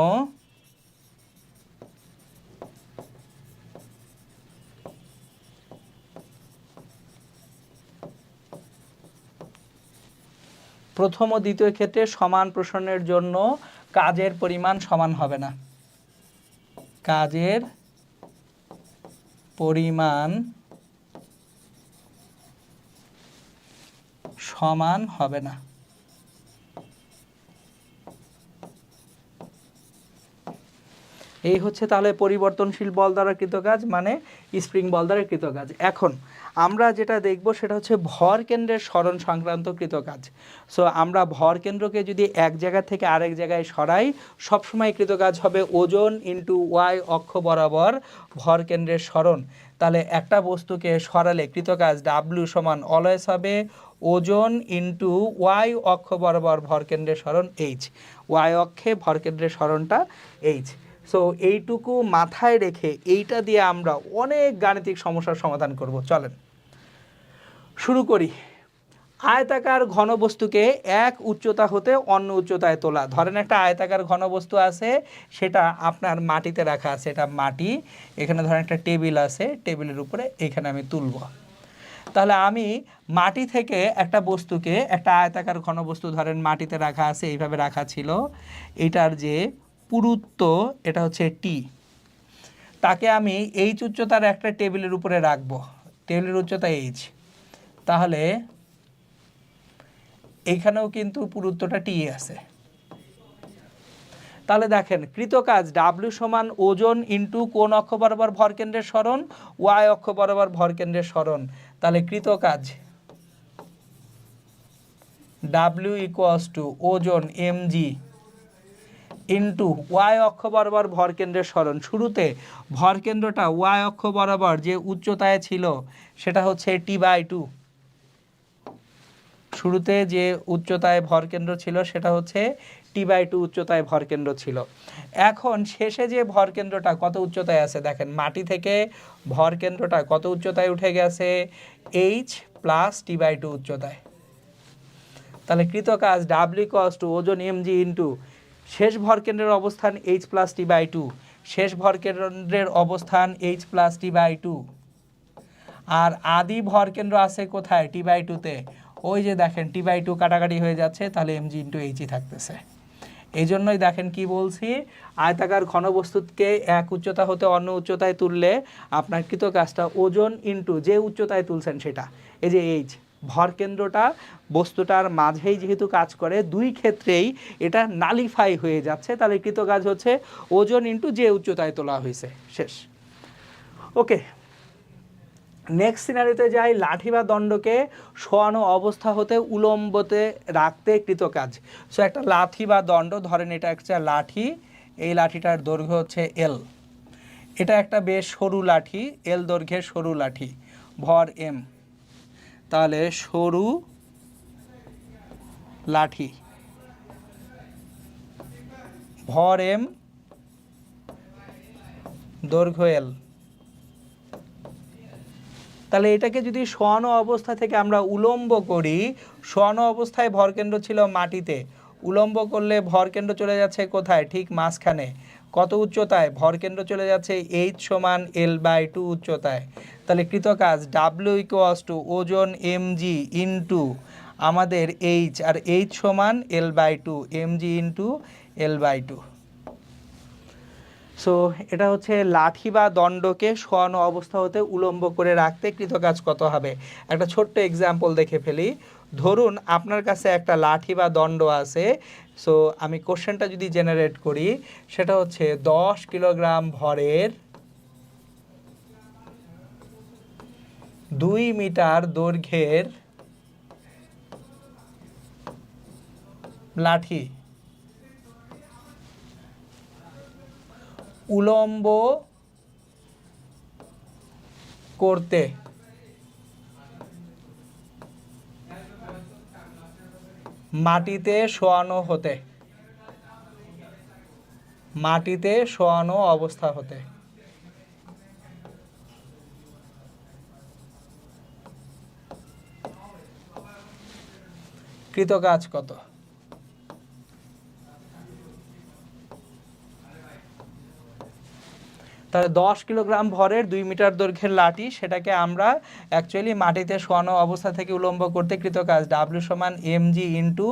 প্রথম ও দ্বিতীয় ক্ষেত্রে সমান প্রসারণের জন্য কাজের পরিমাণ সমান হবে না, কাজের পরিমাণ সমান হবে না। এই হচ্ছে তাহলে পরিবর্তনশীল বল দ্বারা কৃত কাজ, মানে স্প্রিং বল দ্বারা কৃত কাজ। এখন আমরা যেটা দেখব সেটা হচ্ছে ভর কেন্দ্রের সরণ সংক্রান্ত কৃত কাজ। সো আমরা ভর কেন্দ্রকে যদি এক জায়গা থেকে আরেক জায়গায় সরাই, সবসময় কৃত কাজ হবে ওজন ইন্টু ওয়াই অক্ষ বরাবর ভর কেন্দ্রের সরণ। তাহলে একটা বস্তুকে সরালে কৃত কাজ ডাব্লিউ সমান অলওয়েজ হবে ওজন ইন্টু ওয়াই অক্ষ বরাবর ভর কেন্দ্রের সরণ এইচ, ওয়াই অক্ষে ভর কেন্দ্রের সরণটা এইচ। সো এইটুকু মাথায় রেখে এইটা দিয়ে আমরা অনেক গাণিতিক সমস্যার সমাধান করব। চলেন শুরু করি। আয়তাকার ঘনবস্তুকে এক উচ্চতা হতে অন্য উচ্চতায় তোলা। ধরেন একটা আয়তাকার ঘনবস্তু আছে, সেটা আপনার মাটিতে রাখা আছে, এটা মাটি, এখানে ধরেন একটা টেবিল আছে, টেবিলের উপরে এখানে আমি তুলব। তাহলে আমি মাটি থেকে একটা বস্তুকে, একটা আয়তাকার ঘনবস্তু ধরেন মাটিতে রাখা আছে, এইভাবে রাখা ছিল, এটার যে পুরুত্ব এটা হচ্ছে টি, তাকে আমি এইচ উচ্চতার একটা টেবিলের উপরে রাখবো, টেবিলের উচ্চতা এইচ, তাহলে এখানেও কিন্তু পুরুত্বটা টি আছে। তাহলে দেখেন কৃত কাজ ডাব্লিউ সমান ওজন ইন্টু কোন অক্ষ বরাবর ভরকেন্দ্রের সরণ, ওয়াই অক্ষ বরাবর ভরকেন্দ্রের সরণ। তাহলে কৃত কাজ ডাব্লিউ ইকুয়ালস টু ওজন এমজি ইন্টু ওয়াই অক্ষ বরাবর ভরকেন্দ্রের সরণ। শুরুতে ভরকেন্দ্রটা ওয়াই অক্ষ বরাবর যে উচ্চতায় ছিল সেটা হচ্ছে T/2, শুরুতে যে উচ্চতায় ভরকেন্দ্র ছিল সেটা হচ্ছে T/2 উচ্চতায় ভরকেন্দ্র ছিল। এখন শেষে যে ভরকেন্দ্রটা কত উচ্চতায় আছে দেখেন, মাটি থেকে ভরকেন্দ্রটা কত উচ্চতায় উঠে গেছে, H প্লাস T/2 উচ্চতায়। তাহলে কৃত কাজ ডাব্লিউ ইকুয়ালস টু ওজন এমজি ইন্টু শেষ ভরকেন্দ্রের অবস্থান H প্লাস T/2, শেষ ভরকেন্দ্রের অবস্থান H প্লাস T/2, আর আদি ভরকেন্দ্র আছে কোথায়, T/2-তে, ওই যে দেখেন T/2 কাটাকাটি হয়ে যাচ্ছে, তাহলে এমজি ইন্টু এইচই থাকতেছে। এই জন্যই দেখেন কি বলছি, আয়তাকার ঘনবস্তুকে এক উচ্চতা হতে অন্য উচ্চতায় তুললে আপনার কৃত কাজটা ওজন ইন্টু যে উচ্চতায় তুলছেন সেটা, এই যে এইচ, ভরকেন্দ্রটা বস্তুটার মাঝেই যেহেতু কাজ করে, দুই ক্ষেত্রেই এটা নালিফাই হয়ে যাচ্ছে, তাহলে কৃত কাজ হচ্ছে ওজন ইন্টু যে উচ্চতায় তোলা হয়েছে, শেষ। ওকে, নেক্সট সিনারিতে যাই। লাঠি বা দণ্ডকে শোয়ানো অবস্থা হতে উলম্বতে রাখতে কৃত কাজ। সো একটা লাঠি বা দণ্ড, ধরেন এটা একটা লাঠি, এই লাঠিটার দৈর্ঘ্য হচ্ছে এল, এটা একটা বেশ সরু লাঠি, এল দৈর্ঘ্যের সরু লাঠি, ভর এম, তাহলে সরু লাঠি, ভর এম, দৈর্ঘ্য এল। তাহলে এটাকে যদি শোয়ানো অবস্থা থেকে আমরা উলম্ব করি, শোয়ানো অবস্থায় ভরকেন্দ্র ছিল মাটিতে, উলম্ব করলে ভরকেন্দ্র চলে যাচ্ছে কোথায়, ঠিক মাঝখানে, কত উচ্চতায়, ভরকেন্দ্র চলে যাচ্ছে H সমান L/2 উচ্চতায়। তাহলে কৃত কাজ ডাব্লিউ ইকুয়ালস টু ওজন এমজি ইন্টু আমাদের এইচ, আর এইচ সমান L/2, MG into L/2। So এটা হচ্ছে লাঠি বা দণ্ডকে শোয়ানো অবস্থা হতে উলম্ব করে রাখতে কৃত কাজ কত হবে। একটা ছোট্ট এক্সাম্পল দেখে ফেলি। ধরুন আপনার কাছে একটা লাঠি বা দণ্ড আছে। সো আমি কোশ্চেনটা যদি জেনারেট করি, সেটা হচ্ছে 10 কিলোগ্রাম ভরের 2 মিটার দৈর্ঘ্যের লাঠি উলম্ব করতে মাটিতে শোয়ানো হতে, মাটিতে শোয়ানো অবস্থা হতে। কৃতকাজ কত? তাহলে 10 কিলোগ্রাম ভরের 2 মিটার দৈর্ঘ্যের লাঠি, সেটাকে আমরা অ্যাকচুয়ালি মাটিতে শোয়ানো অবস্থা থেকে উলম্ব করতে কৃতকাজ W সমান mg ইন্টু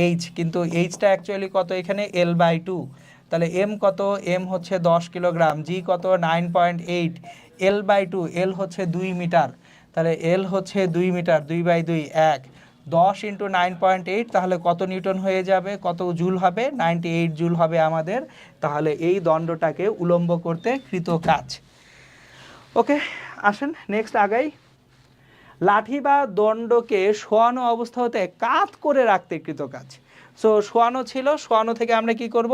এইচ, কিন্তু এইচটা অ্যাকচুয়ালি কত এখানে L/2। তাহলে এম কত? এম হচ্ছে 10 কিলোগ্রাম, জি কত? 9.8, L/2, এল হচ্ছে 2 মিটার, তাহলে এল হচ্ছে 2 মিটার, 2/2 1, 10 ইন্টু 9.8, তাহলে কত নিউটন হয়ে যাবে, কত জুল হবে? 98 জুল হবে আমাদের। তাহলে এই দণ্ডটাকে উলম্ব করতে কৃত কাজ। ওকে, আসেন নেক্সট আগাই। লাঠি বা দণ্ডকে শোয়ানো অবস্থা হতে কাত করে রাখতে কৃত কাজ। সো শোয়ানো ছিল, শোয়ানো থেকে আমরা কি করব?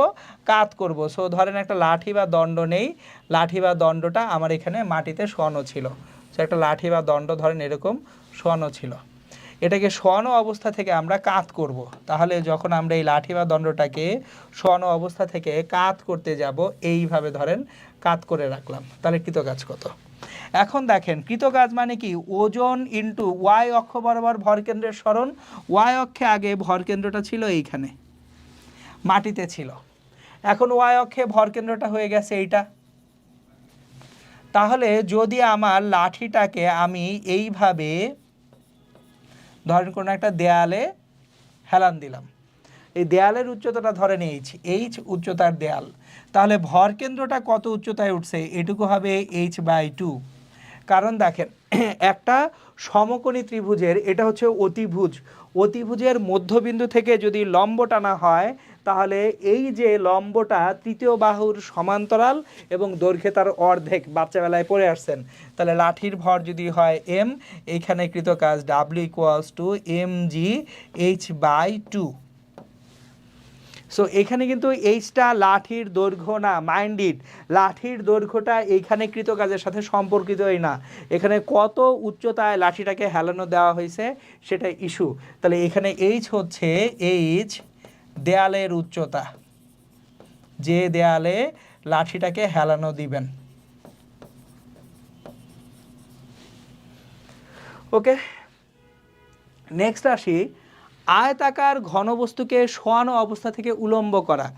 কাত করব। সো ধরেন একটা লাঠি বা দণ্ড নেই, লাঠি বা দণ্ডটা আমার এখানে মাটিতে শোয়ানো ছিল। সো একটা লাঠি বা দণ্ড ধরেন এরকম শোয়ানো ছিল, এটাকে শোয়ানো অবস্থা থেকে আমরা কাত করব। তাহলে যখন আমরা এই লাঠি বা দণ্ডটাকে শোয়ানো অবস্থা থেকে কাত করতে যাব, এইভাবে ধরেন কাত করে রাখলাম, তাহলে কৃতকাজ কত? এখন দেখেন কৃতকাজ মানে কি? ওজন ইন্টু ওয়াই অক্ষ বরাবর ভরকেন্দ্রের সরণ। ওয়াই অক্ষে আগে ভরকেন্দ্রটা ছিল এইখানে, মাটিতে ছিল, এখন ওয়াই অক্ষে ভরকেন্দ্রটা হয়ে গেছে এইটা। তাহলে যদি আমার লাঠিটাকে আমি এইভাবে ধরেন কোনো একটা দেয়ালে হেলান দিলাম, এই দেয়ালের উচ্চতাটা ধরেন এইচ উচ্চতার দেয়াল, তাহলে ভরকেন্দ্রটা কত উচ্চতায় উঠছে? এটুকু হবে h/2। কারণ দেখেন একটা সমকোণী ত্রিভুজের, এটা হচ্ছে অতিভুজ, অতিভুজের মধ্যবিন্দু থেকে যদি লম্ব টানা হয়, তাহলে এই যে লম্বটা তৃতীয় বাহুর সমান্তরাল এবং দৈর্ঘ্যে তার অর্ধেক, বাচ্চাবেলায় পড়ে আসছেন। তাহলে লাঠির ভর যদি হয় m, এইখানে কৃতকাজ W = mg h/2। সো এখানে কিন্তু এইচটা লাঠির দৈর্ঘ্য না, মাইন্ডিড, লাঠির দৈর্ঘ্যটা এইখানে কৃতকাজের সাথে সম্পর্কিতই না, এখানে কত উচ্চতায় লাঠিটাকে হেলানো দেওয়া হয়েছে সেটা ইস্যু। তাহলে এখানে এইচ হচ্ছে দেয়ালের উচ্চতা, যে দেয়ালে লাঠিটাকে হেলানো দিবেন। ওকে, নেক্সট আসি আয়তাকার ঘনবস্তুকে শোয়ানো অবস্থা থেকে উলম্ব করা।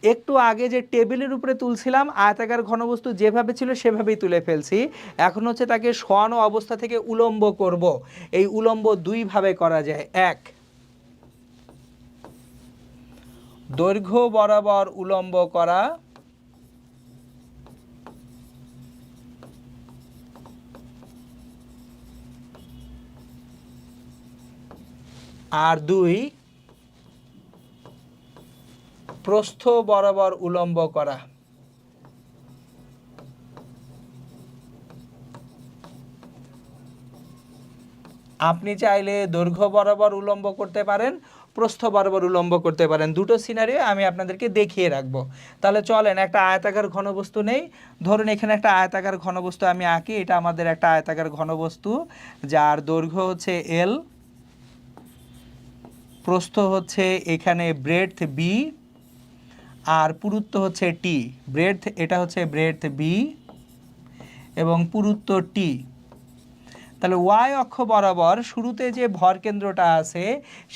একটু আগে যে টেবিলের উপরে তুলছিলাম, আয়তাকার ঘনবস্তু যেভাবে ছিল সেভাবেই তুলে ফেলছি। এখন হচ্ছে তাকে শোয়ানো অবস্থা থেকে উলম্ব করব। এই উলম্ব দুইভাবে করা যায়। এক, দৈর্ঘ্য বরাবর উলম্ব করা, আর দুই, প্রস্থ বরাবর উলম্ব করা। আপনি চাইলে দৈর্ঘ্য বরাবর উলম্ব করতে পারেন, প্রস্থ বরাবর উলম্ব করতে পারেন। দুটো সিনারিও আমি আপনাদেরকে দেখিয়ে রাখবো। তাহলে চলেন একটা আয়তাকার ঘনবস্তু নেই। ধরুন এখানে একটা আয়তাকার ঘনবস্তু আমি আঁকি। এটা আমাদের একটা আয়তাকার ঘনবস্তু, যার দৈর্ঘ্য হচ্ছে L, প্রস্থ হচ্ছে এখানে ব্রেডথ B, আর পুরুত্ব হচ্ছে T। ব্রেডথ, এটা হচ্ছে ব্রেডথ B এবং পুরুত্ব T। তাহলে ওয়াই অক্ষ বরাবর শুরুতে যে ভরকেন্দ্রটা আছে,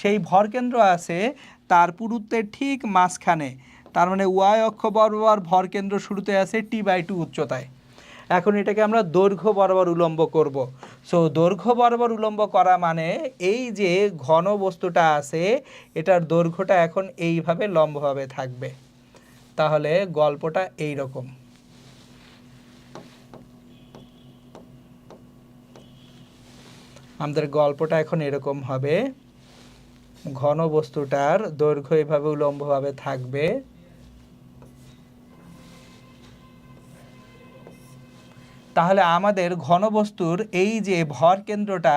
সেই ভরকেন্দ্র আছে তার পুরুত্বের ঠিক মাঝখানে। তার মানে ওয়াই অক্ষ বরাবর ভরকেন্দ্র শুরুতে আছে T/2 উচ্চতায়। এখন এটাকে আমরা দৈর্ঘ্য বরাবর উলম্ব করব। সো দৈর্ঘ্য বরাবর উলম্ব করা মানে এই যে ঘন বস্তুটা আছে, এটার দৈর্ঘ্যটা এখন এইভাবে লম্বভাবে থাকবে। তাহলে গল্পটা এই রকম। আমাদের গল্পটা এখন এরকম হবে, ঘন বস্তুটার দৈর্ঘ্য এভাবে উলম্বভাবে থাকবে, তাহলে আমাদের ঘনবস্তুর এই যে ভর কেন্দ্রটা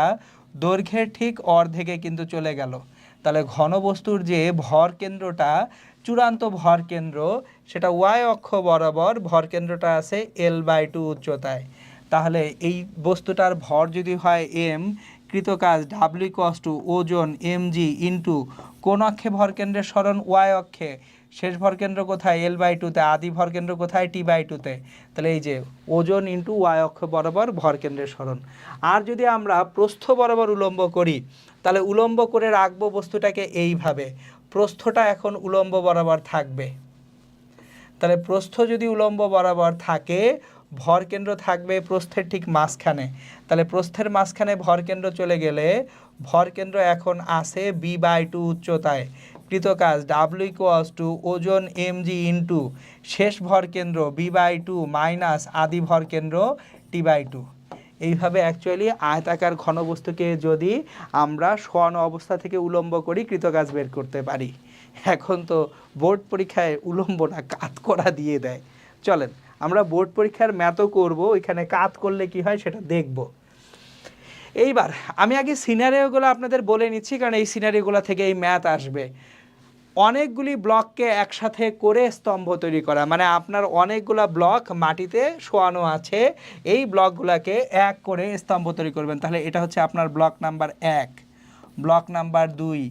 দৈর্ঘ্যের ঠিক অর্ধেকে কিন্তু চলে গেল। তাহলে ঘনবস্তুর যে ভর কেন্দ্রটা, চূড়ান্ত ভর কেন্দ্র, সেটা ওয়াই অক্ষ বরাবর ভর কেন্দ্রটা আছে L/2 উচ্চতায়। তাহলে এই বস্তুটার ভর যদি হয় m, কৃতকাজ W = ওজন mg ইন্টু কোন অক্ষে ভর কেন্দ্রের সরণ ওয়াই অক্ষে, শেষ ভর কেন্দ্র কোথায় L/2-তে, আদি ভর কেন্দ্র কোথায় T/2-তে। তাহলে এই যে ওজন ইন্টু ওয়াই অক্ষ বরাবর ভর কেন্দ্রের সরণ। আর যদি আমরা প্রস্থ বরাবর উলম্ব করি, তাহলে উলম্ব করে রাখবো বস্তুটাকে এইভাবে, প্রস্থটা এখন উলম্ব বরাবর থাকবে। তাহলে প্রস্থ যদি উলম্ব বরাবর থাকে, ভর কেন্দ্র থাকবে প্রস্থের ঠিক মাঝখানে। তাহলে প্রস্থের মাঝখানে ভর কেন্দ্র চলে গেলে ভর কেন্দ্র এখন আসে B/2 উচ্চতায়। কৃতকাজ W = ওজন mg ইন্টু শেষ ভর কেন্দ্র B/2 মাইনাস আদি ভর কেন্দ্র T/2। এইভাবে অ্যাকচুয়ালি আয়তাকার ঘনবস্তুকে যদি আমরা শোয়ানো অবস্থা থেকে উলম্ব করি, কৃতকাজ বের করতে পারি। এখন তো বোর্ড পরীক্ষায় উলম্ব না কাত করা দিয়ে দেয়। চলেন আমরা বোর্ড পরীক্ষার ম্যাথও করব, ওইখানে কাত করলে কি হয় সেটা দেখব। এইবার আমি আগে সিনারিওগুলো আপনাদের বলে নিচ্ছি, কারণ এই সিনারিওগুলো থেকে এই ম্যাথ আসবে। অনেকগুলি ব্লককে একসাথে করে স্তম্ভ তৈরি করা, মানে আপনার অনেকগুলো ব্লক মাটিতে শোয়ানো আছে, এই ব্লকগুলোকে এক করে স্তম্ভ তৈরি করবেন। তাহলে এটা হচ্ছে আপনার block number 1, block number 2,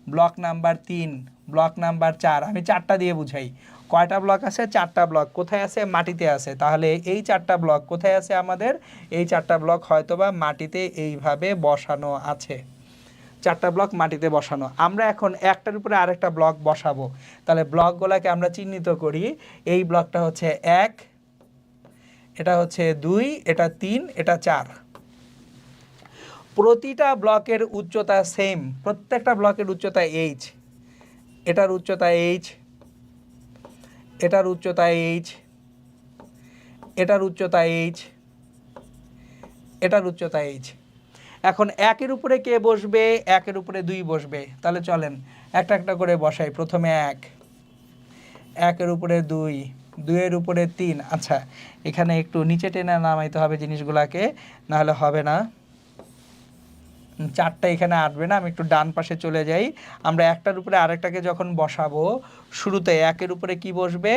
block number 3, block number 4। আমি 4টা দিয়ে বুঝাই। কয়টা ব্লক আছে? 4টা ব্লক। কোথায় আছে? মাটিতে আছে। তাহলে এই 4টা ব্লক কোথায় আছে আমাদের? এই 4টা ব্লক হয়তোবা মাটিতে এইভাবে বসানো আছে। 4টা ব্লক মাটিতে বসানো। আমরা এখন একটার উপরে আরেকটা ব্লক বসাবো। তাহলে ব্লকগুলোকে আমরা চিহ্নিত করি। এই ব্লকটা হচ্ছে 1, এটা হচ্ছে 2, এটা 3, এটা 4। প্রতিটা ব্লকের উচ্চতা সেম, প্রত্যেকটা ব্লকের উচ্চতা h, এটার উচ্চতা h, এটার উচ্চতা h, এটার উচ্চতা h, এটার উচ্চতা h। এখন 1-এর উপরে কে বসবে? 1-এর উপরে 2 বসবে। তাহলে চলেন একটা একটা করে বসাই। প্রথমে 1, 1-এর উপরে 2, 2-এর উপরে 3। আচ্ছা, এখানে একটু নিচে টেনে নামাইতে হবে জিনিসগুলাকে, না হলে হবে না। 4টা এখানে আটবে না। আমি একটু ডান পাশে চলে যাই। আমরা একটার উপরে আরেকটাকে যখন বসাবো, শুরুতে 1-এর উপরে কি বসবে?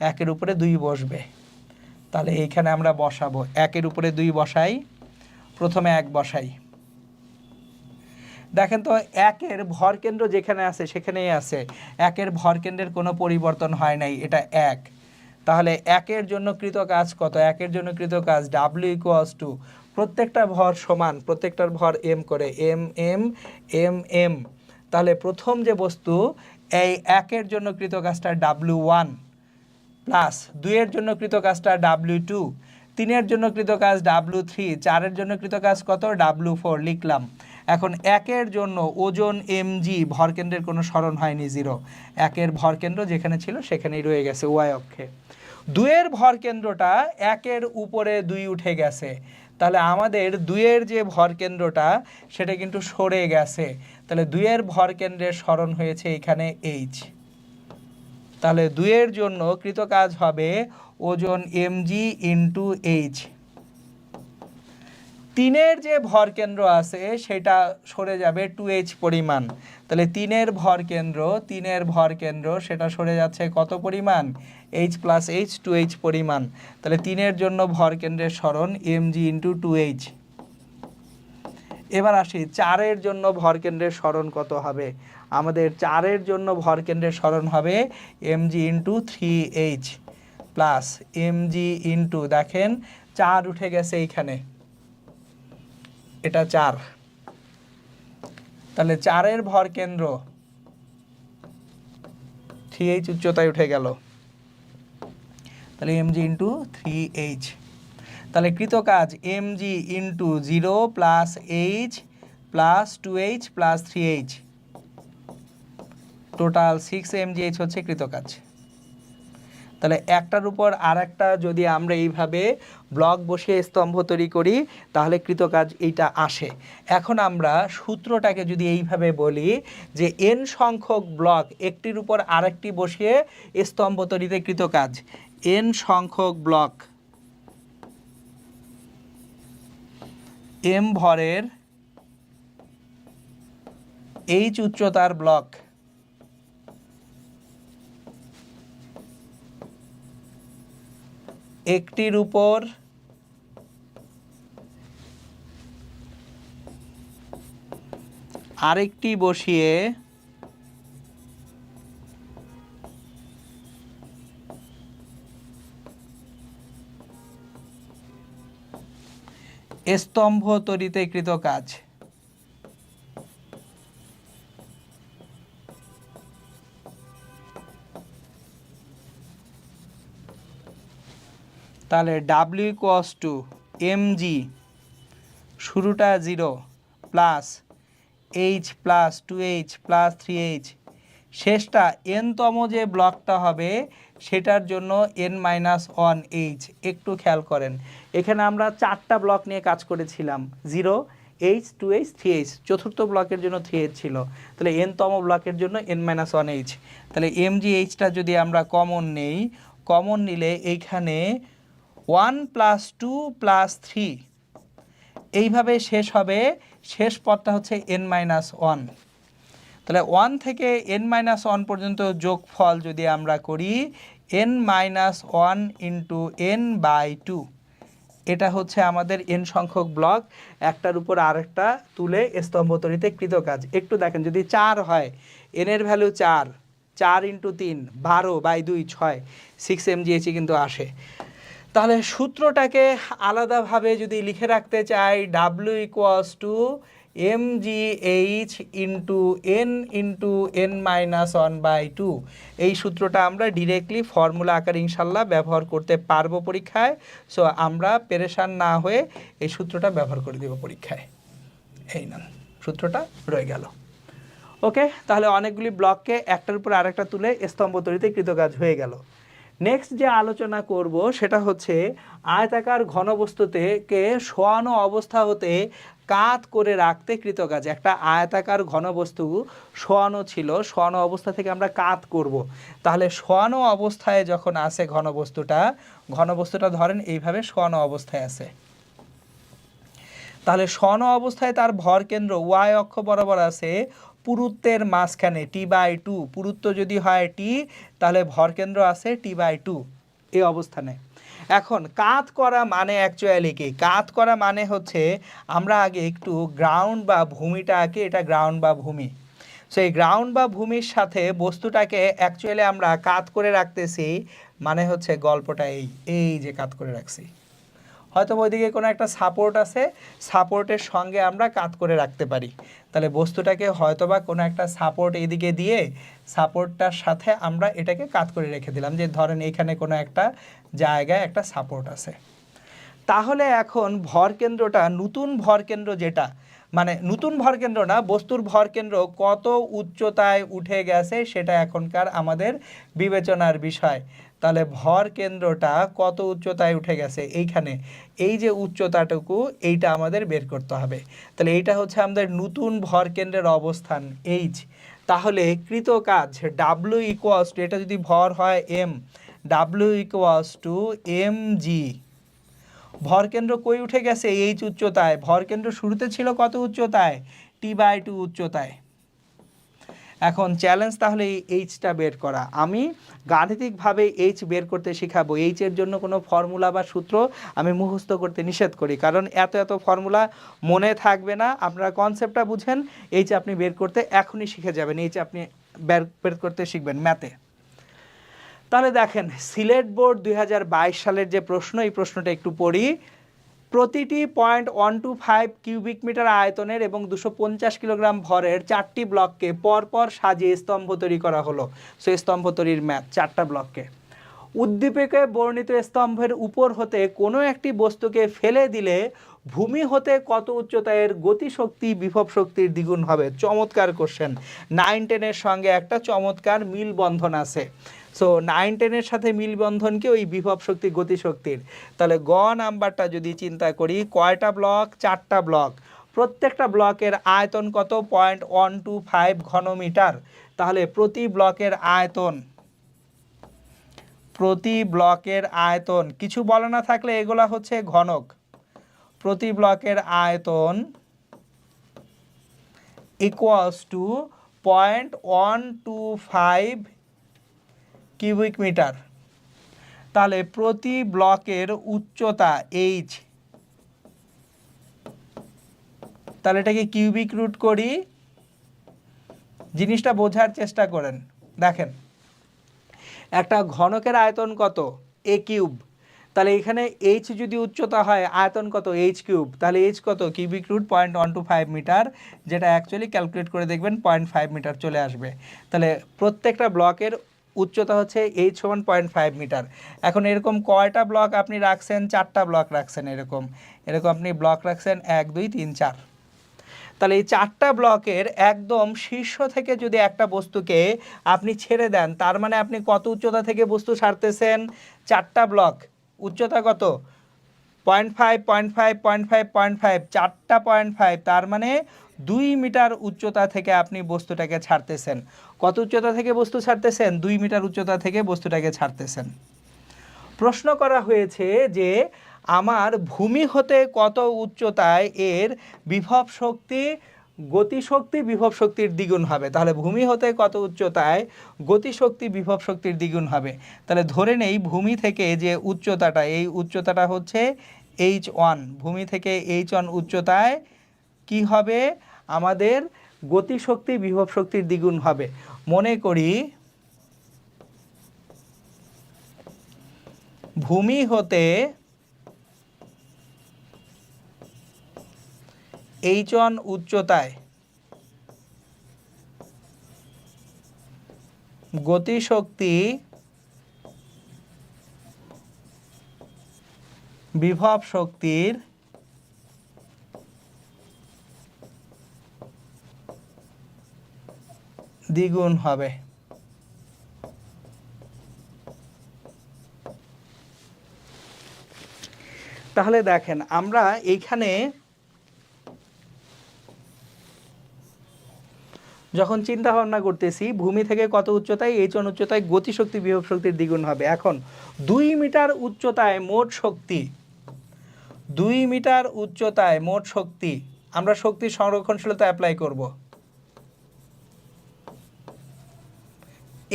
1-এর উপরে 2 বসবে। তাহলে এইখানে আমরা বসাবো 1-এর উপরে 2 বসাই। প্রথমে 1 বসাই। দেখেন তো 1-এর ভর কেন্দ্র যেখানে আছে সেখানেই আছে। 1-এর ভর কেন্দ্রের কোনো পরিবর্তন হয় নাই, এটা 1। তাহলে 1-এর জন্য কৃত কাজ কত? 1-এর জন্য কৃত কাজ W = প্রত্যেকটা ভর সমান, প্রত্যেকটার ভর m করে, m m m m। তাহলে প্রথম যে বস্তু, এই 1-এর জন্য কৃত কাজটা W1 প্লাস 2-এর জন্য কৃত কাজটা W2, 3-এর জন্য কৃত কাজ W3, 4-এর জন্য কৃত কাজ কত? W4 লিখলাম। এখন 1-এর জন্য ওজন mg, ভর কেন্দ্রের কোনো সরণ হয়নি, 0। 1-এর ভর কেন্দ্র যেখানে ছিল সেখানেই রয়ে গেছে ওয়াই অক্ষে। 2-এর ভর কেন্দ্রটা 1-এর উপরে 2 উঠে গেছে। তাহলে আমাদের 2-এর যে ভর কেন্দ্রটা সেটা কিন্তু সরে গেছে। তাহলে 2-এর ভর কেন্দ্রের সরণ হয়েছে এখানে h। তাহলে 2-এর জন্য কৃত কাজ হবে ওজন mg ইন্টু h। 3-এর যে ভর কেন্দ্র আছে সেটা সরে যাবে 2h পরিমাণ। তাহলে 3-এর ভর কেন্দ্র সেটা সরে যাচ্ছে কত পরিমাণ? h প্লাস h, 2h পরিমাণ। তাহলে 3-এর জন্য ভর কেন্দ্রের সরণ mg ইন্টু 2h। এবার আসি 4-এর জন্য ভর কেন্দ্রের সরণ কত হবে? আমাদের 4-এর জন্য ভর কেন্দ্রের সরণ হবে mg into 3h plus mg into, দেখেন 4 উঠে গেছে এইখানে, এটা 4। তাহলে 4-এর ভর কেন্দ্র 3h উচ্চতায় উঠে গেল। তাহলে mg ইন্টু 3h। তাহলে কৃত কাজ mg into 0 plus h plus 2h plus 3h, total 6mgh হচ্ছে কৃত কাজ। তাহলে একটার উপর আর একটা যদি আমরা এইভাবে ব্লক বসিয়ে স্তম্ভ তৈরি করি তাহলে কৃত কাজ এইটা আসে। এখন আমরা সূত্রটাকে যদি এইভাবে বলি যে n সংখ্যক ব্লক একটির উপর আরেকটি বসিয়ে স্তম্ভ তৈরিতে কৃত কাজ, n সংখ্যক ব্লক m ভরের এইচ উচ্চতার ব্লক একটির উপর আরেকটি বসিয়ে স্তম্ভ তৈরিতে কৃত কাজ। তাহলে ডাব্লিউ ইকুয়ালস টু mg, শুরুটা 0 plus h plus 2h plus 3h, শেষটা nতম যে ব্লকটা হবে সেটার জন্য n-1h। একটু খেয়াল করেন, এখানে আমরা 4টা ব্লক নিয়ে কাজ করেছিলাম, 0h 2h 3h, চতুর্থ ব্লকের জন্য 3h ছিল, তাহলে nতম ব্লকের জন্য n-1h। তাহলে mgh-টা যদি আমরা কমন নেই, কমন নিলে এইখানে 1 প্লাস 2 প্লাস 3 এইভাবে শেষ হবে, শেষ পদটা হচ্ছে n-1। তাহলে 1 থেকে n-1 পর্যন্ত যোগফল যদি আমরা করি n-1 ইন্টু n/2, এটা হচ্ছে আমাদের n সংখ্যক ব্লক একটার উপর আরেকটা তুলে স্তম্ভ তৈরিতে কৃত কাজ। একটু দেখেন, যদি 4 হয়, n এর ভ্যালু 4, 4 ইন্টু 3 12/2 6, 6 mgh কিন্তু আসে। তাহলে সূত্রটাকে আলাদাভাবে যদি লিখে রাখতে চাই, W equals to mgh into n/2, এই সূত্রটা আমরা ডিরেক্টলি ফর্মুলা আকারে ইনশাল্লাহ ব্যবহার করতে পারবো পরীক্ষায়। সো আমরা পেরেশান না হয়ে এই সূত্রটা ব্যবহার করে দেব পরীক্ষায়। এই না, সূত্রটা রয়ে গেল। ওকে, তাহলে অনেকগুলি ব্লককে একটার উপর আরেকটা তুলে স্তম্ভ তৈরিতে কৃতকাজ হয়ে গেল। নেক্সট যে আলোচনা করব সেটা হচ্ছে আয়তাকার ঘনবস্তুকে শোয়ানো অবস্থা হতে কাত করে রাখতে কৃতকাজ। একটা আয়তাকার ঘনবস্তু শোয়ানো ছিল, শোয়ানো অবস্থা থেকে আমরা কাত করব। তাহলে শোয়ানো অবস্থায় যখন আসে ঘনবস্তুটা ধরেন এইভাবে শোয়ানো অবস্থায় আছে, তাহলে শোয়ানো অবস্থায় তার ভর কেন্দ্র ওয়াই অক্ষ বরাবর আছে পুরুত্বের মাঝখানে t/2। পুরুত্ব যদি হয় t, তাহলে ভর কেন্দ্র আছে t/2 এই অবস্থানে। এখন কাত করা মানে অ্যাকচুয়ালি কি? কাত করা মানে হচ্ছে, আমরা আগে একটু গ্রাউন্ড বা ভূমিটা আঁকি, এটা গ্রাউন্ড বা ভূমি। সো এই গ্রাউন্ড বা ভূমির সাথে বস্তুটাকে অ্যাকচুয়ালি আমরা কাত করে রাখতেছি, মানে হচ্ছে গল্পটা এই যে কাত করে রাখছি, হয়তো ওইদিকে কোনো একটা সাপোর্ট আছে, সাপোর্টের সঙ্গে আমরা কাত করে রাখতে পারি। তাহলে বস্তুটাকে হয়তোবা কোনো একটা সাপোর্ট এইদিকে দিয়ে সাপোর্টটার সাথে আমরা এটাকে কাত করে রেখে দিলাম, যে ধরেন এখানে কোনো একটা জায়গায় একটা সাপোর্ট আছে। তাহলে এখন ভরকেন্দ্রটা, নতুন ভরকেন্দ্র যেটা, মানে নতুন ভরকেন্দ্র না, বস্তুর ভরকেন্দ্র কত উচ্চতায় উঠে গেছে সেটা এখনকার আমাদের বিবেচনার বিষয়। তাহলে ভর কেন্দ্রটা কত উচ্চতায় উঠে গেছে, এইখানে এই যে উচ্চতাটুকু, এইটা আমাদের বের করতে হবে। তাহলে এইটা হচ্ছে আমাদের নতুন ভর কেন্দ্রের অবস্থান h। তাহলে কৃত কাজ ডাব্লিউ ইকুয়ালস টু, এটা যদি ভর হয় m, W equals two mg। ভরকেন্দ্র কই উঠে গেছে? h উচ্চতায়। ভরকেন্দ্র শুরুতে ছিল কত উচ্চতায়? t/2 উচ্চতায়। এখন চ্যালেঞ্জ তাহলে এই এইচটা বের করা। আমি গাণিতিকভাবে এইচ বের করতে শেখাবো। এইচের জন্য কোনো ফর্মুলা বা সূত্র আমি মুখস্থ করতে নিষেধ করি, কারণ এত ফর্মুলা মনে থাকবে না। আপনারা কনসেপ্টটা বুঝেন, এইচ আপনি বের করতে এখনই শিখে যাবেন, এইচ আপনি বের করতে শিখবেন ম্যাথে। তাহলে দেখেন, সিলেট বোর্ড 2022 সালের যে প্রশ্ন, এই প্রশ্নটা একটু পড়ি। প্রতিটি 0.125 কিউবিক মিটার আয়তনের এবং 250 কিলোগ্রাম ভরের 4টি ব্লককে পরপর সাজিয়ে স্তম্ভ তৈরি করা হলো। সো স্তম্ভ তৈরির ম্যাথ, 4টা ব্লককে। উদ্দীপকে বর্ণিত স্তম্ভের উপর হতে কোনো একটি বস্তুকে ফেলে দিলে ভূমি হতে কত উচ্চতায় গতিশক্তি বিভব শক্তির দ্বিগুণ হবে? চমৎকার কোশ্চেন। 9-10-এর সঙ্গে একটা চমৎকার মিলবন্ধন আছে। সো 9-10-এর সাথে মিলবন্ধন কি? ওই বিভব শক্তি গতিশক্তির। তাহলে গ নাম্বারটা যদি চিন্তা করি, কয়টা ব্লক? 4টা ব্লক। প্রত্যেকটা ব্লকের আয়তন কত? 0.125 ঘনমিটার। তাহলে প্রতি ব্লকের আয়তন কিছু বলা না থাকলে এগুলা হচ্ছে ঘনক। প্রতি ব্লকের আয়তন ইকুয়ালস টু 0.125 কিউবিক মিটার। তাহলে প্রতি ব্লকের উচ্চতা এইচ, তাহলে এটাকে কিউবিক রুট করি, জিনিসটা বোঝার চেষ্টা করেন। দেখেন একটা ঘনকের আয়তন কত, এ কিউব, তাহলে এখানে এইচ যদি উচ্চতা হয় আয়তন কত, এইচ কিউব, তাহলে এইচ কত, কিউবিক রুট 0.125 মিটার, যেটা অ্যাকচুয়ালি ক্যালকুলেট করে দেখবেন 0.5 মিটার চলে আসবে। তাহলে প্রত্যেকটা ব্লকের উচ্চতা হচ্ছে এইচ সমান 0.5 মিটার। এখন এরকম কয়টা ব্লক আপনি রাখছেন, 4টা ব্লক রাখছেন, এরকম আপনি ব্লক রাখছেন 1 2 3 4। তাহলে এই 4টা ব্লকের একদম শীর্ষ থেকে যদি একটা বস্তুকে আপনি ছেড়ে দেন, তার মানে আপনি কত উচ্চতা থেকে বস্তু ছাড়তেছেন, 4টা ব্লক উচ্চতা কত, 0.5 0.5 0.5 0.5, 4টা 0.5, তার মানে 2 মিটার উচ্চতা থেকে আপনি বস্তুটাকে ছাড়তেছেন। কত উচ্চতা থেকে বস্তু ছাড়তেছেন, 2 মিটার উচ্চতা থেকে বস্তুটাকে ছাড়তেছেন। প্রশ্ন করা হয়েছে যে আমার ভূমি হতে কত উচ্চতায় এর বিভব শক্তি গতিশক্তি বিভব শক্তির দ্বিগুণ হবে। তাহলে ভূমি হতে কত উচ্চতায় গতিশক্তি বিভব শক্তির দ্বিগুণ হবে। তাহলে ধরে নেই ভূমি থেকে যে উচ্চতাটা, এই উচ্চতাটা হচ্ছে h1, ভূমি থেকে h1 উচ্চতায় কি হবে, আমাদের গতিশক্তি বিভব শক্তির দ্বিগুণ হবে। মনে করি ভূমি হতে h1 উচ্চতায় গতিশক্তি বিভব শক্তির দ্বিগুণ হবে। তাহলে দেখেন আমরা এইখানে যখন চিন্তা ভাবনা করতেছি ভূমি থেকে কত উচ্চতায়, h1 উচ্চতায় গতিশক্তি বিভব শক্তির দ্বিগুণ হবে। এখন 2 মিটার উচ্চতায় মোট শক্তি, 2 মিটার উচ্চতায় মোট শক্তি, আমরা শক্তির সংরক্ষণশীলতা অ্যাপ্লাই করব,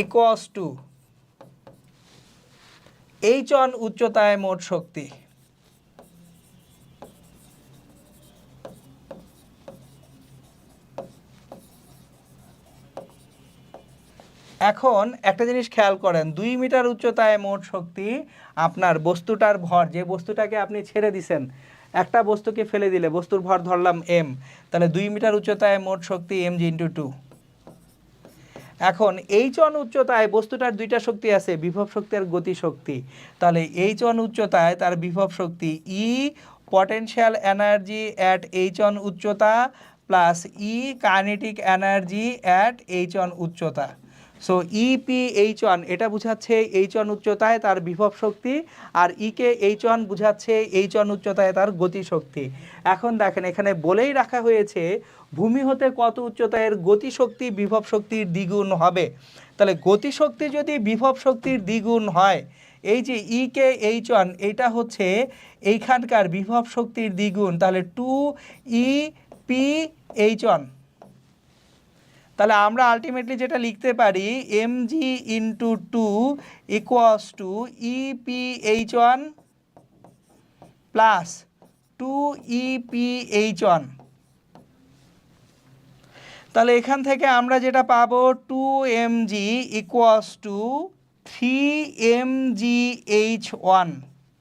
ইকুয়ালস টু h1 উচ্চতায় মোট শক্তি। এখন একটা জিনিস খেয়াল করেন, 2 মিটার উচ্চতায় মোট শক্তি, আপনার বস্তুটার ভর, যে বস্তুটাকে আপনি ছেড়ে দিছেন, একটা বস্তুকে ফেলে দিলে বস্তুর ভর ধরলাম m, তাহলে 2 মিটার উচ্চতায় মোট শক্তি mg × 2। এখন h1 উচ্চতায় বস্তুটার দুইটা শক্তি আছে, বিভব শক্তি আর গতি শক্তি। তাহলে h1 উচ্চতায় তার বিভব শক্তি E potential energy at h1 উচ্চতা plus E kinetic energy at h1 উচ্চতা। সো EPH1 এটা বুঝাচ্ছে h1 উচ্চতায় তার বিভব শক্তি, আর Eকে h1 বুঝাচ্ছে h1 উচ্চতায় তার গতি শক্তি। এখন দেখেন এখানে বলেই রাখা হয়েছে ভূমি হতে কত উচ্চতায় এর গতিশক্তি বিভব শক্তির দ্বিগুণ হবে। তাহলে গতিশক্তি যদি বিভব শক্তির দ্বিগুণ হয়, এই যে Eকে h1 এটা হচ্ছে এইখানকার বিভব শক্তির দ্বিগুণ, তাহলে 2EPH1। তাহলে আমরা আলটিমেটলি যেটা লিখতে পারি mg × 2 equals to EPH1 plus 2EPH1। তাহলে এখান থেকে আমরা যেটা পাবো 2mg ইকুয়ালস টু 3mgH1।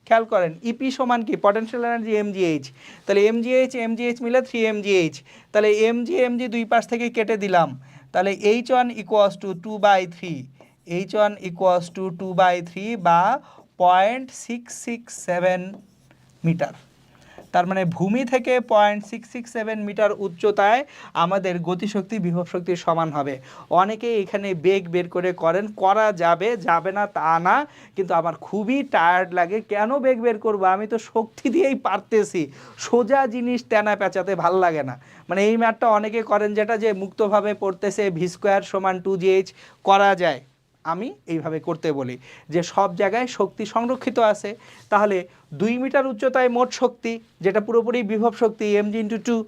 খেয়াল করেন ইপি সমান কি, পটেনশিয়াল এনার্জি mgh, তাহলে mgh মিলে 3mgh, তাহলে mg দুই পাশ থেকে কেটে দিলাম, তাহলে h1 equals to 2/3, h1 equals to 2/3 বা 0.667 মিটার। তার মানে ভূমি থেকে 0.667 মিটার উচ্চতায় আমাদের গতিশক্তি বিভব শক্তির সমান হবে। অনেকে এখানে বেগ বের করে করেন, করা যাবে, যাবে না তা না, কিন্তু আমার খুবই টায়ার্ড লাগে। কেন বেগ বের করবো, আমি তো শক্তি দিয়েই পারতেছি, সোজা জিনিস তেনা পেঁচাতে ভাল লাগে না। মানে এই ম্যাথটা অনেকে করেন যেটা যে মুক্তভাবে পড়তেছে v² = 2gh, করা যায়। আমি এইভাবে করতে বলি যে সব জায়গায় শক্তি সংরক্ষিত আছে। তাহলে 2 মিটার উচ্চতায় মোট শক্তি, যেটা পুরোপুরি বিভব শক্তি mg × 2,